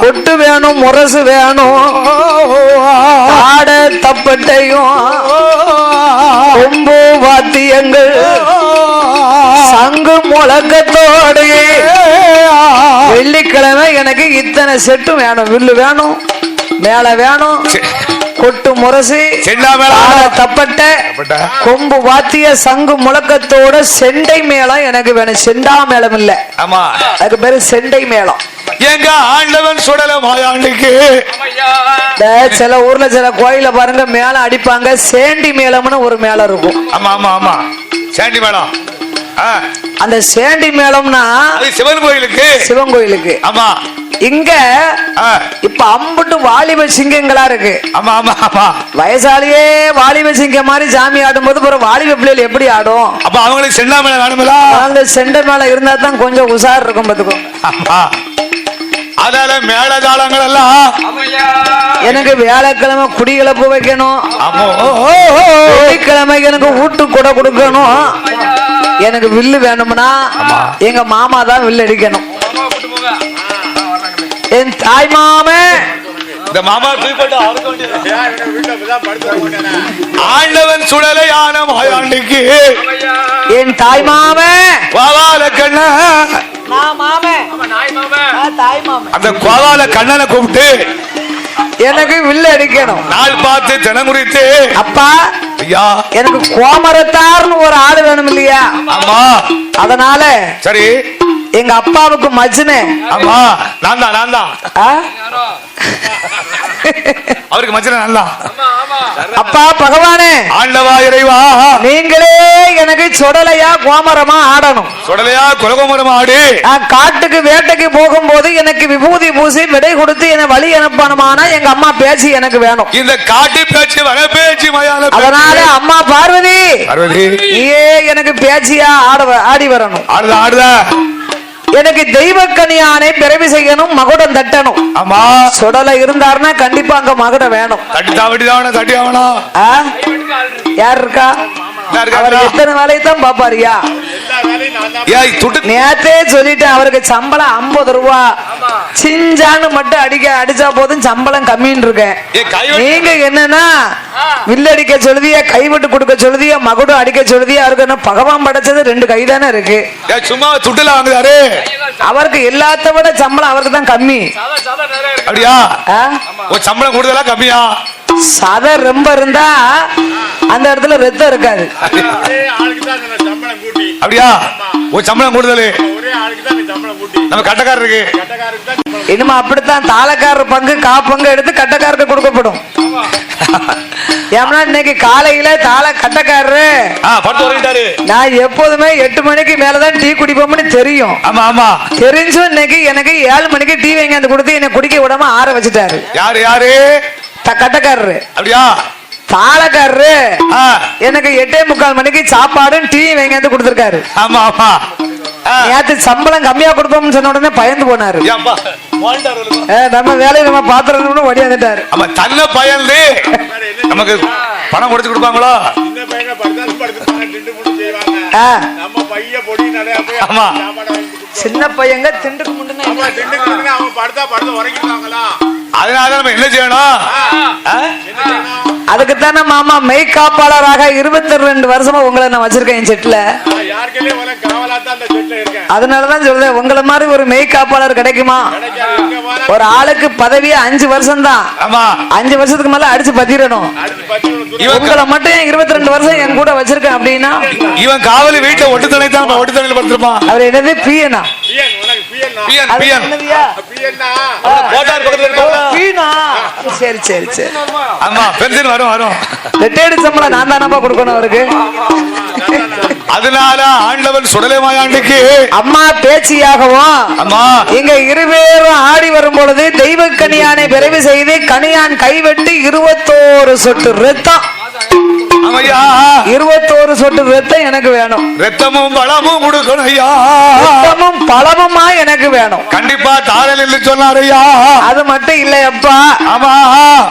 A: கொட்டு வேணும் முரசு வேணும் ஆட தப்பட்டையும் கொம்பு வாத்தியங்கள் சங்கு முழக்கத்தோடு வெள்ளிக்கிழமை எனக்கு இத்தனை செட்டும் வேணும் வில்லு வேணும் மேல வேணும் கொட்டு முரசு தப்பட்டை கொம்பு வாத்திய சங்கு முழக்கத்தோட செண்டை மேளம் எனக்கு வேணும் செண்டா மேளம் இல்ல
B: ஆமா
A: அதுக்கு பேரு செண்டை மேளம்
B: எங்க ஆண்டவன் சுடல மாயாண்டிக்கு
A: சில ஊர்ல சில கோயில பாருங்க மேளம் அடிப்பாங்க சேண்டி மேளம்னு ஒரு மேளம் இருக்கும்
B: ஆமா ஆமா ஆமா சேண்டி மேளம்
A: அந்த சேண்டி மேளம்னா
B: சிவன் கோயிலுக்கு
A: சிவன் கோயிலுக்கு
B: ஆமா
A: இங்க இப்ப அம்புட்டு வாலிப சிங்கங்களா இருக்கு
B: ஆமா ஆமா ஆமா
A: வயசாலியே வாலிப சிங்கம் மாதிரி சாமி ஆடும் போது அப்புறம் வாலிப பிள்ளைகள் எப்படி ஆடும்
B: அப்ப அவங்களுக்கு செண்டா மேல வேணுங்களா
A: அந்த செண்ட மேல இருந்தா தான் கொஞ்சம் உஷார் இருக்கும் பாத்துக்கோ
B: அதனால மேலதாளங்கள் எல்லாம்
A: எனக்கு வியாழக்கிழமை குடிகளப்பு வைக்கணும் வெள்ளிக்கிழமை எனக்கு வீட்டு கூட கொடுக்கணும் எனக்கு வில்லு வேணும்னா எங்க மாமா தான் வில்லு அடிக்கணும் என் தாய் மாமே
B: இந்த மாமா ஆண்டவன் சுடலையான மாயாண்டிக்கு
A: என் தாய் மாமே
B: கோவால கண்ண அந்த கோவால கண்ணனை கூப்பிட்டு
A: எனக்கு வில்லு அடிக்கணும்
B: நாள் பார்த்து தினம் குறித்து
A: அப்பா
B: ஐயா
A: எனக்கு கோமரத்தார்னு ஒரு ஆடு வேணும் இல்லையா
B: ஆமா
A: அதனால
B: சரி
A: எங்க அப்பாவுக்கு மஜ்னு
B: ஆமா நான் தான் அவருக்கு மஜ்னு நான் தான்
A: அப்பா பகவானே
B: ஆண்டவா இறைவா
A: நீங்களே எனக்கு சொடலையா கோமரமா ஆடணும்
B: சொடலையா குலகோமரமா ஆடு
A: காட்டுக்கு வேட்டைக்கு போகும்போது எனக்கு விபூதி பூசி விடை கொடுத்து என்ன வழி அனுப்பணுமானா எங்க அம்மா பேச்சு எனக்கு வேணும்
B: இந்த காட்டு பேச்சு வர பேச்சு மயான
A: அதனால அம்மா பார்வதி நீயே எனக்கு பேச்சியா ஆடி வரணும்
B: ஆடுதா
A: எனக்கு தெய்வ கனியானை பிறவி செய்யணும் மகுடம் தட்டணும்
B: ஆமா
A: சொடலை இருந்தாருன்னா கண்டிப்பா அங்க மகுடம் வேணும்
B: தட்டி ஆகணும்
A: யார் இருக்கா அவர் எத்தனை வேலையை தான் பாப்பாரியா நேத்தே சொல்லிட்டேன் அவருக்கு சம்பளம் 50 ரூபா சிஞ்சான்னு மட்டும் அடிச்சா போதும் சம்பளம் கம்மின்னு இருக்கேன் நீங்க என்னன்னா வில்லடிக்க சொல்லுதியா கைவிட்டு கொடுக்க சொல்லுதியா மகுடம் அடிக்க சொல்லுதியா அவருக்கு என்ன பகவான் படைச்சது 2 கை தானே இருக்கு
B: சும்மா துட்டுல வாங்குறாரு
A: அவருக்கு எல்லாத்த விட சம்பளம் அவருக்கு தான் கம்மி
B: அப்படியா சம்பளம் கூடுதலா கம்மியா
A: சதை ரொம்ப இருந்தா அந்த இடத்துல ரத்தம் இருக்காது
B: அப்படியா சம்பளம் கூடுதல் நம்ம கட்டக்காரருக்கு
A: இனிமே அப்படித்தான் தாளக்காரர் பங்கு பங்கு எடுத்து கட்டக்காரருக்கு கொடுக்கப்படும் ஏன்னா இன்னைக்கு காலையில கட்டக்காரரு நான் எப்போதுமே 8 மணிக்கு மேலதான் டீ குடிப்போம்னு தெரியும்
B: ஆமா ஆமா
A: தெரிஞ்சும் இன்னைக்கு எனக்கு 7 மணிக்கு டீ வாங்கி கொடுத்து என்ன குடிக்க விடாம ஆற வச்சுட்டாரு
B: யாரு
A: கட்டக்காரரு
B: அப்படியா
A: தாளக்காரரு எனக்கு 8:45 மணிக்கு சாப்பாடும் டீ வாங்கி கொடுத்திருக்காரு
B: ஆமா ஆமா
A: நேத்து சம்பளம் கம்மியா கொடுப்போம்னு சொன்ன உடனே பயந்து போனாரு நம்ம வேலையை நம்ம பாத்திரம் ஓடியாந்துட்டாரு
B: தன்ன பயந்து நமக்கு பணம் கொடுத்து கொடுப்பாங்களோ
A: சின்ன பையங்க திண்டுக்கு முன்ன
B: அதனால நம்ம என்ன செய்யணும்?
A: அதுக்குத்தானே மாமா மெய்காப்பாளராக 22 வருஷமா உங்களை நான் வச்சிருக்கேன் என் செட்ல. அதனாலதான் சொல்றேன், உங்களை மாதிரி ஒரு மெய்காப்பாளர் கிடைக்குமா? ஒரு ஆளுக்கு பதவியே 5 வருஷம் தான். 5 வருஷத்துக்கு மேல அடிச்சு பத்திரணும். உங்களை மட்டும் 22 வருஷம் என் கூட வச்சிருக்கேன் அப்படின்னா
B: இவன் காவலி வீட்டுல ஒட்டு துணை தான் ஒட்டு துணையில படுத்திருப்பான்.
A: அவர் என்னது பியனா? சரி சரி சரி.
B: ஆமா பென்ஷன் வரும் வரும்.
A: ரிட்டையர்டு சம்பளம் நான் தானப்பா கொடுக்கணும் அவருக்கு.
B: அதனால ஆண்டவன் சுடலைமாயாண்டிக்கு
A: அம்மா பேச்சியாகவும்
B: அம்மா
A: இங்க இருவேரும் ஆடி வரும் பொழுது தெய்வ கனியானை பிறவி செய்து கனியான் கைவெட்டு 21 சொட்டு ரத்தம். 21 சொட்டு ரத்தம் எனக்கு வேணும்.
B: ரத்தமும் பழமும் கொடுக்கணும் ஐயா.
A: ரத்தமும் பழமுமா எனக்கு வேணும்.
B: கண்டிப்பா தாரல் சொன்னார் ஐயா.
A: அது மட்டும் இல்லையப்பா.
B: ஆமா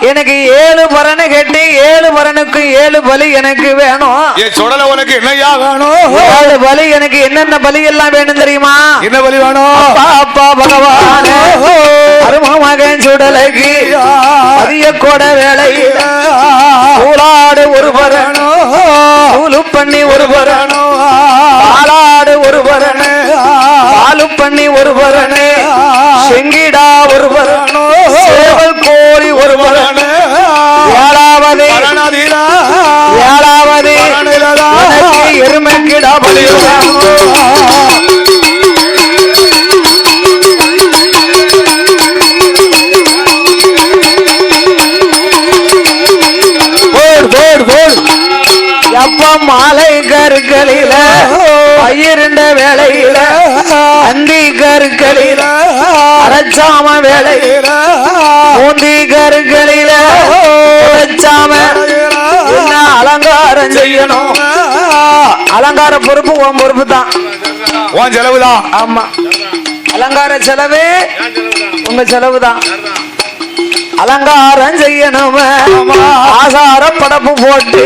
A: எனக்கு 7 பரனை கேட்டு 7 பரனுக்கு 7 பலி எனக்கு வேணும்.
B: சுடல உனக்கு என்னையா வேணும்?
A: 7 பலி எனக்கு என்னென்ன பலி எல்லாம் வேணும் தெரியுமா?
B: என்ன பலி வேணும்?
A: அப்பா பகவான் மகன் சுடலைக்கு அதிக கொட வேலையில ஊலாடு ஒரு பரணோ ஊலு பண்ணி ஒரு பரணோ பாலாடு ஒரு பரணு பாலு பண்ணி ஒரு பரணு செங்கிடா ஒரு பரணோ சேவல் கோழி ஒரு பரணு ஏழாவது எருமைக்கிடா பலி மாலை கருக்களில பயிருண்ட வேளையில அந்தி கருக்களில அரைச்சாம வேளையில பூந்தி கருக்களில அரைச்சாம என்ன அலங்காரம் செய்யணும். அலங்கார பொறுப்பு உன் பொறுப்பு தான்.
B: உன் செலவுதான்.
A: ஆமா அலங்கார செலவு உங்க செலவுதான். அலங்காரம் செய்யணும். ஆசார படப்பு போட்டு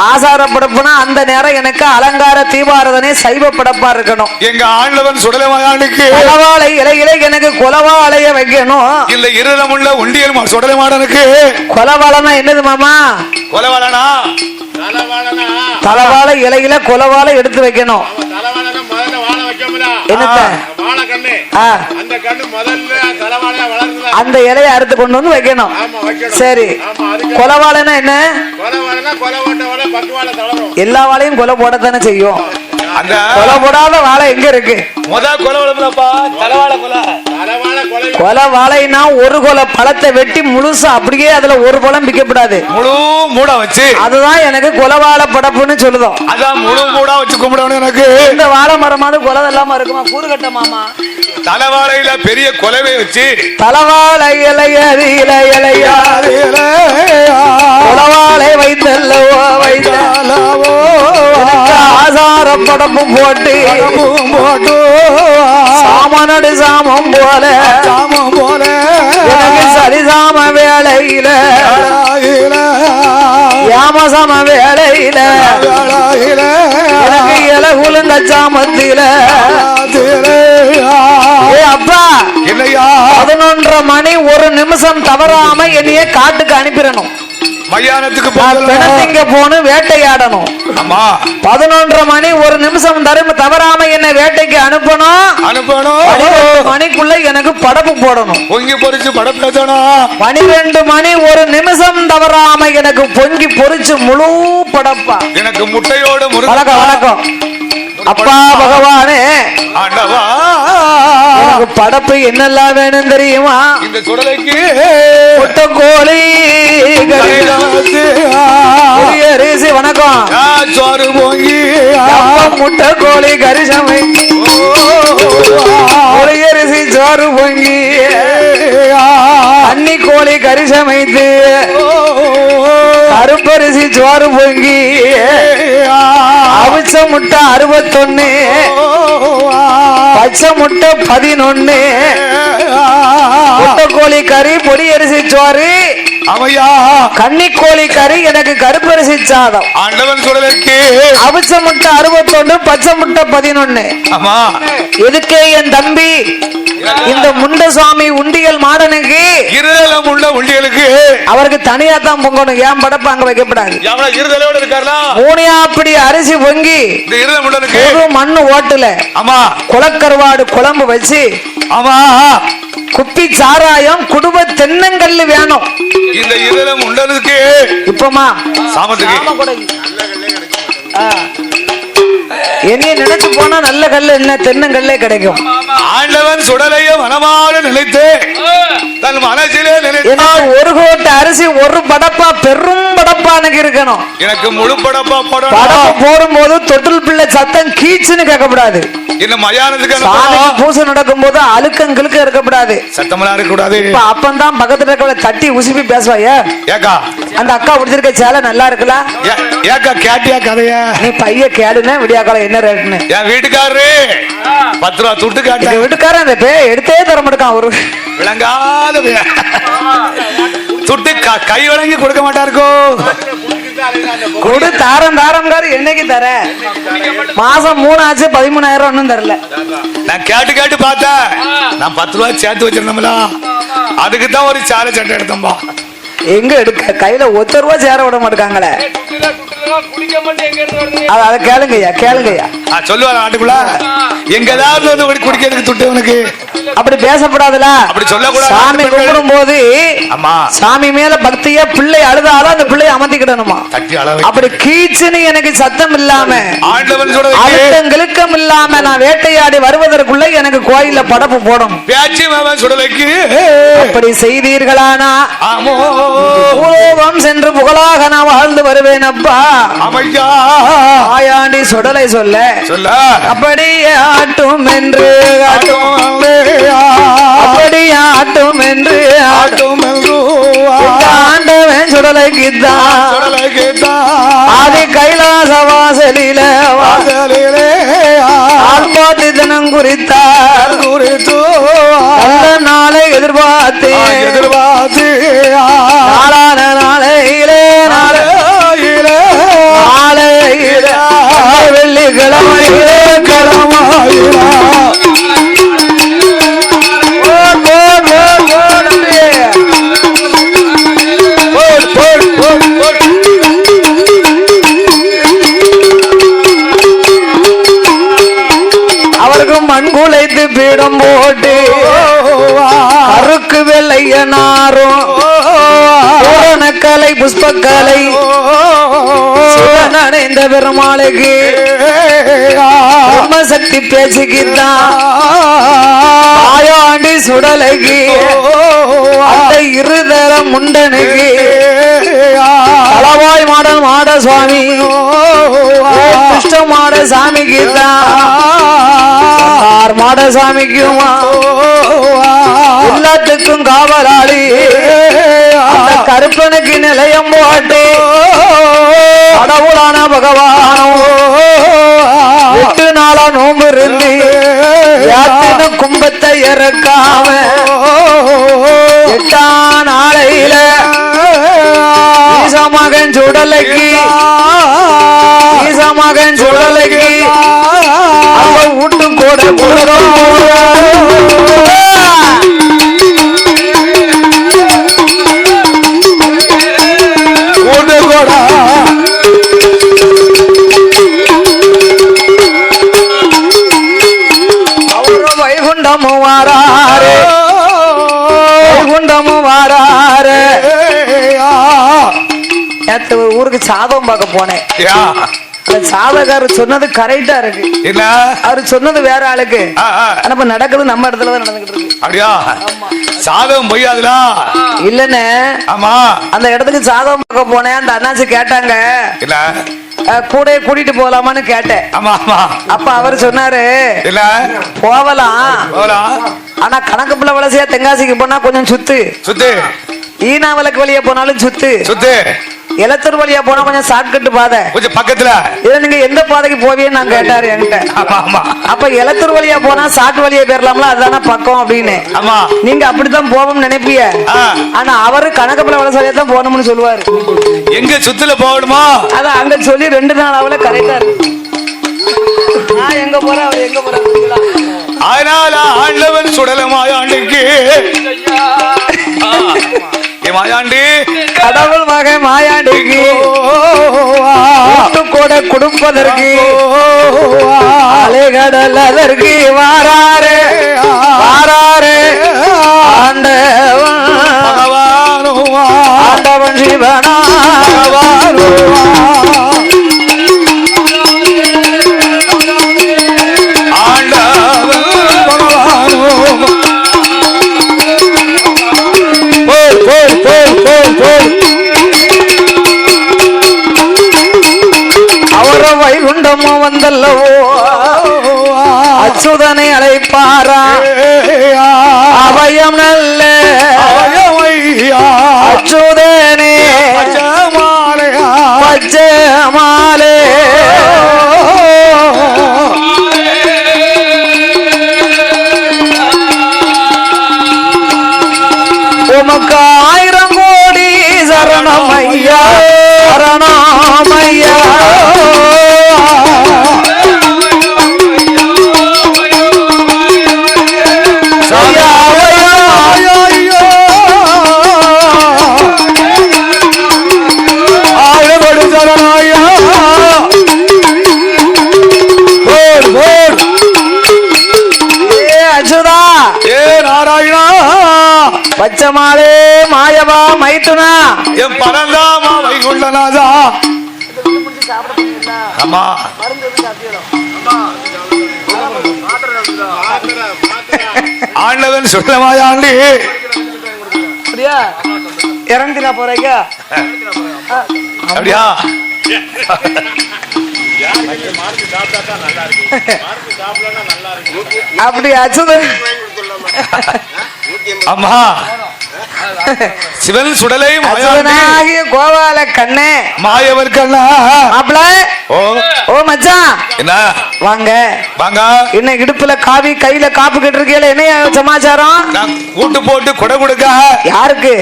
A: ஆசார படப்புனா அந்த நேரம் எனக்கு அலங்கார தீபாரதனை சைவ படப்பா இருக்கணும்.
B: எங்க ஆண்டவன் சுடலைமாயானுக்கு
A: குலவாழை இலையில எனக்கு குலவாழைய வைக்கணும்.
B: இல்ல இருளமுள்ள ஒண்டியல் சுடலைமாடனுக்கு
A: குலவாழனா என்னது மாமா?
B: குலவாழனா
A: தலவாழை இலையில குலவாழை எடுத்து வைக்கணும். அந்த இலையை அறுத்து கொண்டு வந்து வைக்கணும். சரி கொலவாழைனா என்ன? எல்லா வாழையும் கொலை போடத்தானே செய்யும். கொலை போடாத வாழை எங்க இருக்கு? கொலை வாழைனா ஒரு கொலை பழத்தை வெட்டி முழுசா அப்படியே அதுல ஒரு பழம் பிக்கப்படாது.
B: முழு மூட வச்சு
A: அதுதான் எனக்கு கொலவாழை படப்புன்னு சொல்லுதோம்.
B: அதான் முழு மூடா வச்சு கும்பிடணும். எனக்கு
A: இந்த வாழை மரமாவது கொலை இல்லாம இருக்குமா? கூறுகட்ட மாமா
B: தலைவாழையில பெரிய கொலவை வச்சு
A: தலைவாழை இலையறியில இலையாறு கொலவாழை வைத்தல்லவோ வைத்தல்லவோ ஆசார படப்பு போட்டு சாமனடு சாமம் போல எனக்கு சரிசாம வேளையில யாமசம வேளையில எனக்கு இலகுலுந்த சாமத்தில அப்பா
B: இல்லையா
A: 11:30 மணி ஒரு நிமிஷம் தவறாம என்னைய காட்டுக்கு அனுப்பிடணும்.
B: மயானத்துக்கு
A: போகணும் வேட்டையாடணும். 11:30 மணி ஒரு நிமிஷம் தவறாம என்ன வேட்டைக்கு அனுப்பணும். 12 மணிக்குள்ள எனக்கு படப்பு போடணும்.
B: பொங்கி பொறிச்சு படப்பு
A: 12 மணி ஒரு நிமிஷம் தவறாம எனக்கு பொங்கி பொறிச்சு முழு படப்பா
B: எனக்கு முட்டையோடு
A: வணக்கம் வணக்கம். அப்பா பகவானே எனக்கு படப்பு என்னெல்லாம் வேணும் தெரியுமா?
B: இந்த சுடலைக்கு
A: முட்டைக்கோழி அரிசி வணக்கம்
B: சோறு பொங்கி
A: முட்டைக்கோழி கறி சமைத்து அரிசி சோறு பொங்கி அன்னி கோழி கறி சமைத்து கருப்பரிசி சோறு பொங்கி அவிச்ச முட்டை 61 பச்சை முட்டை 11 முட்டைக்கோழி கறி பொடி அரிசி சோறு
B: அவையா
A: கன்னிக்கோழி கறி எனக்கு கருப்பரிசி சாதம்
B: ஆண்டவன் சுடலைக்கு
A: அவிச்ச முட்டை 61 பச்சை முட்டை 11
B: ஆமா
A: எதுக்கே என் தம்பி இந்த முண்டசுவாமி உண்டியல் மாடனுக்கு
B: இருதலம் உள்ள உண்டியலுக்கு
A: அவருக்கு தனியா தான் பொங்கணும் ஏன் படப்ப அங்க வைக்கப்படாது
B: இருதலோட இருக்காரா
A: மூணியா அப்படி அரிசி பொங்கி
B: இந்த இருதலம் உள்ளனுக்கு
A: ஒரு மண்ணு ஓட்டுல
B: ஆமா
A: குளக்கருவாடு குழம்பு வச்சு
B: ஆமா
A: குப்பி சாராயம் குடும்ப தென்னங்கல்லு வேணும்
B: இந்த இருதலம் உள்ளனுக்கு
A: இப்பமா
B: சாமத்துக்கு
A: என்னைய நினைச்சு போனா நல்ல கல்லு என்ன தென்னங்கல்லே கிடைக்கும்
B: ஆண்டவன் சுடலைய மனமால நிலைத்து தன் மனசிலே நினைத்து
A: எனக்கு ஒரு கோட்டை அரிசி ஒரு படப்பா பெரும் படப்பா எனக்கு இருக்கணும்
B: எனக்கு முழு படப்பா
A: படப்பா போடும் போது தொட்டில் பிள்ளை சத்தம் கீச்சுன்னு கேட்கக்கூடாது
B: இந்த மயானத்துக்கு
A: பூசை நடக்கும் போது அழுக்கங்களுக்கு இருக்கக்கூடாது
B: சத்தமெல்லாம் இருக்கக்கூடாது
A: அப்பந்தான் பக்கத்துல இருக்க தட்டி உசுப்பி பேசுவாய
B: ஏக்கா
A: அந்த அக்கா பிடிச்சிருக்க சேலை நல்லா இருக்குல்ல
B: ஏக்கா கேட்டியா கதைய
A: நீ பைய கேளுன்னு விடியா காலம் என்ன ரேட்டுன்னு
B: என் வீட்டுக்காரரு 10 ரூபா துட்டு காட்டி
A: வீட்டுக்காரன் அந்த பே எடுத்தே தர மாட்டான் ஒரு
B: விளங்காத துட்டு கை வழங்கி கொடுக்க மாட்டாருக்கோ
A: கொடு தாரம் தாரம்காரு என்னைக்கு தர மாசம் 3 ஆச்சு 13,000 ஒன்னும் தரல
B: நான் கேட்டு கேட்டு பார்த்தேன் நான் 10 ரூபாய் சேர்த்து வச்சிருந்தோம்ல அதுக்கு தான் ஒரு சாலை சட்டை எடுத்தோம்பா
A: எங்க எடுக்க கையில 1 ரூபா சேர விட மாட்டாங்களே அத கேளுங்கய்யா கேளுங்கய்யா
B: சொல்லுவாங்க நாட்டுக்குள்ள எங்க ஏதாவது வந்து குடிக்கிறதுக்கு துட்டு உனக்கு
A: அப்படி பேசப்படாதுல
B: அப்படி சொல்லக்கூடாது
A: சாமி கும்பிடும் போது
B: ஆமா
A: சாமி மேல பக்தியா பிள்ளை அழுதாலும் அந்த பிள்ளைய அமர்த்திக்கிடணுமா அப்படி கீச்சுன்னு எனக்கு சத்தம் இல்லாம
B: ஆண்டவன்
A: அழுத்தம் கிழுக்கம் இல்லாம நான் வேட்டையாடி வருவதற்குள்ள எனக்கு கோயில்ல படப்பு போடும்
B: பேச்சு மாமன் சுடலைக்கு
A: அப்படி செய்தீர்களானா
B: ஆமோ
A: பூலோகம் சென்று புகழாக நான் வாழ்ந்து வருவேன் அப்பா
B: அமையா
A: ஆயாண்டி சுடலை சொல்ல
B: சொல்ல
A: அப்படியே ஆட்டும் என்று அப்படி ஆட்டும் என்று ஆண்டவன் சுடலைக்குத்தான் ஆதி கைலாச வாசலில ஆள்பாட்டு தினம் குறித்தார் அந்த நாளை எதிர்பார்த்து நாளான நாளையிலே நாளையிலே வெள்ளிக்கிழமையிலே அவருக்கும் மண் குலைத்து பீடம் போட்டு கருக்கு வெள்ளையனாரும் கலை புஷ்பக்கலை நனைந்த பெருமாளுக்கு சக்தி பேச்சுக்குத்தான் ஆயாண்டி சுடலைக்கு அந்த இருதர முண்டனுக்கு அளவாய் மாடல் மாட சுவாமி கிருஷ்ண மாட சாமிக்கு தான் மாட சாமிக்குமா எல்லாத்துக்கும் காவலாளி அந்த கருப்பனுக்கு நிலையம் போட்டு கடவுளான பகவானோ 8 நாளா நோம்பு இருந்து கும்பத்தை இறக்காம 8ஆம் நாளையில ஈசமகன் சுடலைக்கு அந்த வீட்டும் கூட ஊருக்கு சாதம் பார்க்க போனேன் சாதகாரர் சொன்னது கரெக்டா இருக்கு
B: என்ன
A: அவரு சொன்னது வேற ஆளுக்கு ஆனா நடக்குது நம்ம இடத்துலதான் நடந்துகிட்டு இருக்கு
B: அப்படியா சாதம் பொய்யாதுல
A: இல்லன்னு
B: ஆமா
A: அந்த இடத்துக்கு சாதம் பார்க்க போனேன் அந்த அண்ணாச்சி கேட்டாங்க
B: இல்ல
A: கூட கூட்டிட்டு போலாமான்னு கேட்டேன்
B: ஆமா ஆமா
A: அப்ப அவர் சொன்னாரு
B: இல்ல
A: போகலாம் ஆனா கணக்கு பிள்ளை வளசையா தென்காசிக்கு போனா கொஞ்சம் சுத்து
B: சுத்து
A: ஈனா விளக்கு வழியா போனாலும் சுத்து எலத்தூர் வழியா போனா கொஞ்சம் ஷார்ட்கட் பாதை,
B: கொஞ்சம் பக்கத்துல.
A: இதுல நீங்க எந்த பாதைக்கு போவீன்னு நான் கேட்டாரு என்கிட்ட.
B: ஆமா ஆமா
A: அப்ப எலத்தூர் வழியா போனா ஷார்ட் வழியா போயிடலாம்ல, அதுதானே பக்கம் அப்படின்னு.
B: ஆமா.
A: நீங்க அப்படித்தான் போவோம்னு நினைப்பீங்க.
B: ஆ.
A: ஆனா அவரு கணக்கப்புல வளசலையா தான் போகணும்னு சொல்லுவாரு.
B: எங்க சுத்துல போகணுமா?
A: அதான் அங்க சொல்லி 2 நாள் அவளை கரெக்டா இருக்கு. நான் எங்க போறேன், அவர் எங்க போறாரு.
B: அதனால ஆண்டவன் சுடல மாயாண்டிக்கு. மாயாண்டி
A: கடவுள் மகன் மாயாண்டிக்கு கூட கொடுப்பதற்கு அலைகடல் அதற்கு வாராரு வாராரு ஆண்டவன் ஆண்டவன் சிவனா அவர வைகுண்டமோ வந்தல்லவோ அச்சுதனை அழைப்பாரா அபயம் நல்ல அச்சுதனே பச்சை மாலே உமக்கு 1000 கோடி சரணம் ஐயா சரணம் ஐயா. பச்சமாலே மாயவா மைத்துனா
B: என் பரந்தாமா வைகுண்டநாதா. ஆமா ஆண்டவன் சொல்ல மாயாண்டி.
A: இறங்கினா போறீங்க
B: அப்படியா?
A: அப்படி அச்சுதன்
B: ஆமா சிவன் சுடலை
A: அச்சுதனாகிய கோபால கண்ணே
B: மாயவர் கண்ணா.
A: மாப்பிள
B: ஓ
A: ஓ மச்சான்
B: என்ன
A: வாங்க
B: வாங்க.
A: என்ன இடுப்புல காவி கையில காப்பு கட்டு இருக்கீல, என்ன சமாச்சாரம்?
B: நான் கூட்டு போட்டு கொடை கொடுக்க.
A: யாருக்கு?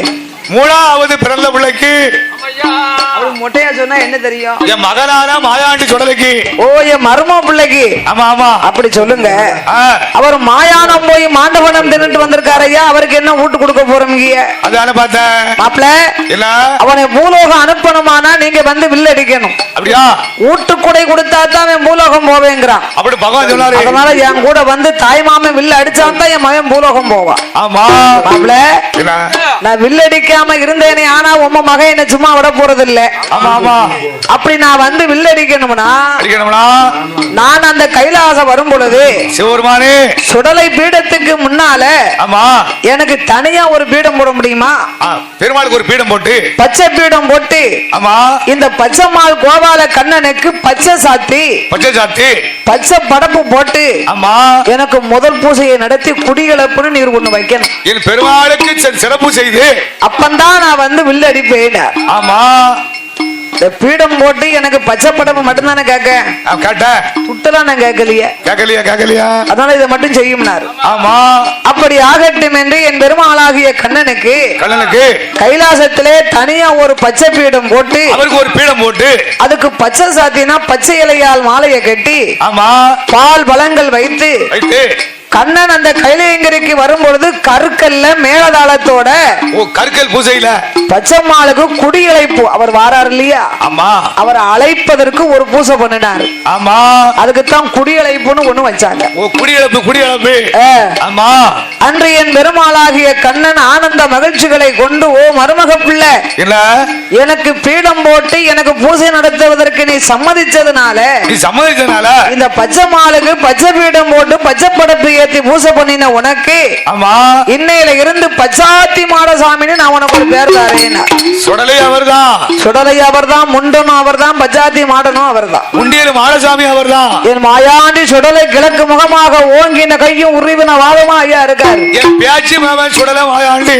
B: 3வது பிறந்த பிள்ளைக்கு.
A: அவரு மொட்டையா சொன்னா என்ன தெரியும்?
B: என் மகனான மாயாண்டி சுடலைக்கு.
A: ஓ என் மரும பிள்ளைக்கு.
B: ஆமா ஆமா
A: அப்படி சொல்லுங்க. அவர் மாயானம் போய் மாண்டவனம் தின்னுட்டு வந்திருக்காரு ஐயா, அவருக்கு என்ன ஊட்டு கொடுக்க போறீங்க?
B: அதான பார்த்தேன்
A: மாப்பிள.
B: என்ன
A: அவனை பூலோகம் அனுப்பணுமானா நீங்க வந்து வில் அடிக்கணும்.
B: அப்படியா?
A: ஊட்டு கொடை கொடுத்தா தான் அவன் பூலோகம் போவேங்கிறான்.
B: அப்படி பகவான் சொன்னாரு.
A: அதனால என் கூட வந்து தாய் மாமன் வில் அடிச்சான் தான் என் மகன் பூலோகம் போவான்.
B: ஆமா
A: மாப்பிள.
B: என்ன
A: நான் வில் அடிக்காம இருந்தேனே, ஆனா உம்ம மகன் என்ன சும்மா விட போறது இல்ல.
B: ஆமா ஆமா
A: அப்படி நான் வந்து வில் அடிக்கணும்னா நான் அந்த கைலாசம் வரும் பொழுது
B: சிவபெருமானே
A: சுடலை பீடத்துக்கு முன்னால
B: ஆமா
A: எனக்கு தனியா ஒரு பீடம் போட முடியுமா?
B: பெருமாளுக்கு ஒரு பீடம் போட்டு
A: பச்சை பீடம் போட்டு
B: ஆமா
A: இந்த பச்சைமால் கோபால கண்ணனுக்கு பச்சை சாத்தி பச்சை படப்பு போட்டு ஆமா எனக்கு முதல் பூஜையை நடத்தி குடிகளப்புன்னு நீர் ஒண்ணு வைக்கணும்.
B: என் பெருமாளுக்கு சிறப்பு செய்து அப்பந்தான்
A: நான் வந்து வில் அடிப்பேன்.
B: ஆமா
A: இந்த பீடம் போட்டு எனக்கு பச்சை படப்பு மட்டும் தானே
B: கேட்ட
A: துட்டெல்லாம் நான் கேட்கலையா. அதனால இதை மட்டும் செய்யும்னாரு.
B: ஆமா
A: அப்படி ஆகட்டும் என்று என் பெருமாளாகிய கண்ணனுக்கு கைலாசத்திலே தனியா ஒரு பச்சை பீடம் போட்டு
B: அவருக்கு ஒரு பீடம் போட்டு
A: அதுக்கு பச்சை சாத்தினா பச்சை இலையால் மாலையை கட்டி
B: ஆமா
A: பால் பழங்கள் வைத்து கண்ணன் அந்த கைலையங்கிரிக்கு வரும்பொழுது கற்கல்ல மேலதாளத்தோட
B: கற்கல் பூஜையில
A: பச்சைமாளுக்கு குடியழைப்பு அவர் வாரார் இல்லையா,
B: ஆமா
A: அவர் அழைப்பதற்கு ஒரு பூஜை பண்ணினார்.
B: ஆமா
A: அதுக்குத்தான் குடியழைப்புன்னு ஒண்ணு வச்சாங்க.
B: குடியழைப்பு ஆமா.
A: அன்று என் பெருமாளாகிய கண்ணன் ஆனந்த மகிழ்ச்சிகளை கொண்டு ஓ மருமக பிள்ளை எனக்கு பீடம் போட்டு எனக்கு பூஜை நடத்துவதற்கு நீ சம்மதிச்சதுனால
B: இந்த பச்சைமாளுக்கு
A: பச்சை பீடம் போட்டு பச்சை படப்பு ஏத்தி பூசை பண்ணின உனக்கு
B: ஆமா
A: இன்னையில இருந்து பச்சாத்தி மாடசாமின்னு நான் உனக்கு ஒரு பேர் தரேன்.
B: சுடலை அவர்தான்,
A: சுடலை அவர்தான், முண்டனும் அவர்தான், பச்சாத்தி மாடனும் அவர்தான்,
B: உண்டியல் மாடசாமி அவர்தான்.
A: என் மாயாண்டி சுடலை கிழக்கு முகமாக ஓங்கின கையும் உருவின வாதமா ஐயா இருக்காரு.
B: என் பேச்சு மாமன் சுடலை மாயாண்டி.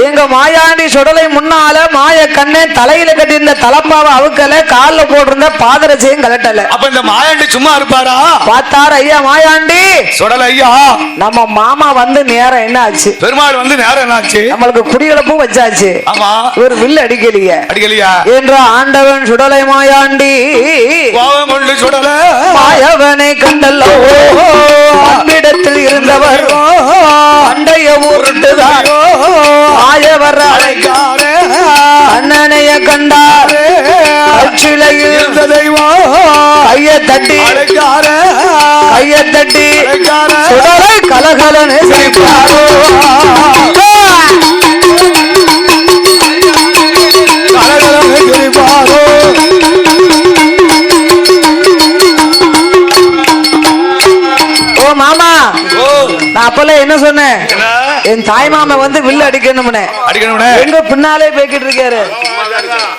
A: எங்க மாயாண்டி சுடலை முன்னால மாய கண்ணே தலையில கட்டியிருந்த தலப்பாவை அவுக்கல, கால்ல போட்டிருந்த பாதரசையும் கலட்டல.
B: அப்ப இந்த மாயாண்டி சும்மா இருப்பாரா?
A: பார்த்தாரு ஐயா மாயாண்டி
B: சுடலை ஐயா,
A: நம்ம மாமா வந்து நேரம் என்ன ஆச்சு,
B: பெருமாள் வந்து நேரம் என்னாச்சு,
A: நம்மளுக்கு குடிகளப்பும் வச்சாச்சு,
B: ஆமா
A: ஒரு வில்லு அடிக்கலையே
B: அடிக்கலையா
A: என்ற ஆண்டவன் சுடலை மாயாண்டி
B: கோபம் கொண்டு சுடலை
A: மாயவனை கண்டல்லோ அன்பிடத்தில் இருந்தவர் அண்டைய உருட்டுதார் மாயவர்
B: அழைக்கார
A: அண்ணனைய கண்டார் அச்சிலையில்
B: இருந்த தெய்வம்
A: கைய தட்டி
B: அழைக்கார
A: கைய தட்டி
B: அழைக்கார
A: சுடலை கலகலன்னு சிரிப்பாரோ
B: கலகலன்னு சிரிப்பாரோ.
A: ஓ மாமா,
B: ஓ
A: நான் அப்பெல்லாம் என்ன சொன்னேன்,
B: என்ன
A: என் தாய் மாமா வந்து வில்லு அடிக்கணும்னு
B: அடிக்கணும்னே?
A: எங்க பின்னாலே போய்கிட்டு இருக்காரு,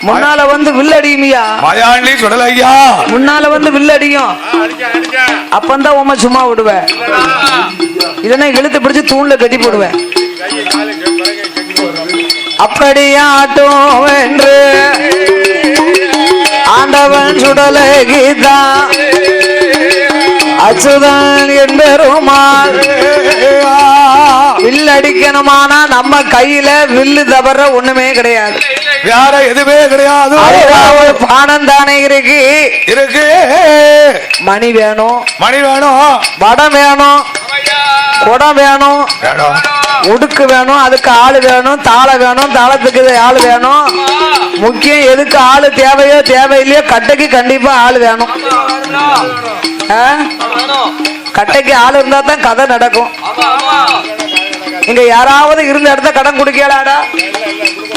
A: முன்னால வந்து வில்லு அடியுமியா,
B: மாயாண்டி சுடலை ஐயா
A: முன்னால வந்து வில்லு அடியும், அப்பந்தான் உமா சும்மா விடுவேன், இல்லைன்னா இழுத்து பிடிச்சு தூண்ல கட்டி போடுவேன். அப்படியாட்டும் என்று ஆண்டவன் சுடலை கீதா அச்சுதன் என்பெருமாள் வில்லு அடிக்கணுமானா நம்ம கையில வில்லு தவிர ஒண்ணுமே கிடையாது,
B: வேற எதுவுமே கிடையாது.
A: ஒரு பானம் தானே இருக்கு,
B: இருக்கு
A: மணி வேணும்,
B: மணி வேணும்,
A: வடம் வேணும், குடம் வேணும்,
B: வேணும்
A: உடுக்கு வேணும், அதுக்கு ஆளு வேணும், தாளம் வேணும், தாளத்துக்கு ஆளு வேணும், முக்கியம் எதுக்கு ஆளு தேவையோ தேவையில்லையோ கட்டைக்கு கண்டிப்பா ஆளு வேணும். ஆ? கட்டைக்கு ஆள் இருந்தா தான் கதை நடக்கும். இங்க யாராவது இருந்த இடத்த கடன் குடிக்கலாடா,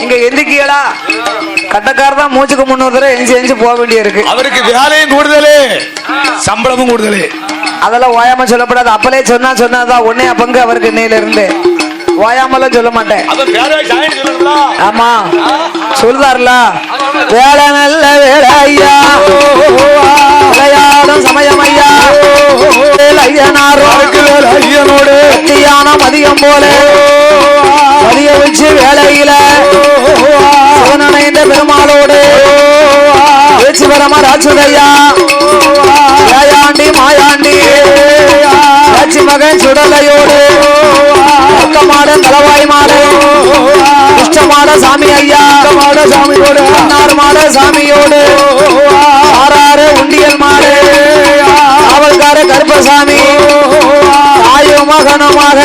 A: இங்க எந்திரிக்கலா, கட்டக்கார தான் மூச்சுக்கு 300 தடவை எஞ்சி எஞ்சி போக வேண்டிய இருக்கு.
B: அவருக்கு வேலையும் கூடுதலே சம்பளமும் கூடுதலே.
A: அதெல்லாம் ஓயாம சொல்லப்படாது, அப்பலே சொன்னாதான் ஒன்னே பங்கு அவருக்கு இன்னையில இருந்து ஓயாமலாம் சொல்ல மாட்டேன். ஆமா சொல்றாருல, வேலை நல்ல வேலை ஐயா, விளையாடும் சமயம் ஐயா, ஐயனோடு மத்தியானம் மதியம் போல மதிய வச்சு வேலையில சிவனடைந்த பெருமாளோடு பேச்சு வரமா ராட்சுதையா ஏயாண்டி மாயாண்டி ஆட்சி மகன் சுடலையோடு மாட தலவாய் மாடு இஷ்டமாட சாமி ஐயா மாட சாமியோடு அன்னார் மாட சாமியோடு ஆறாறு உண்டியல் மாடு காவல்கார கருப்பசாமி ஆயு மகனமாக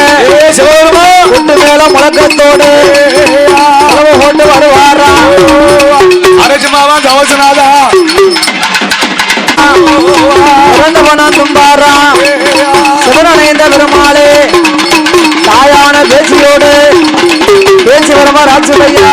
A: குண்டு மேல முழக்கத்தோடு அளவு கொண்டு வருவாரா
B: அரசுமாவா கவசனாதா
A: இறந்த பணம் தும்பாரா சிவனடைந்த பெருமாளே தாயான பேச்சியோடு பேச்சு வரமா ராட்சுதையா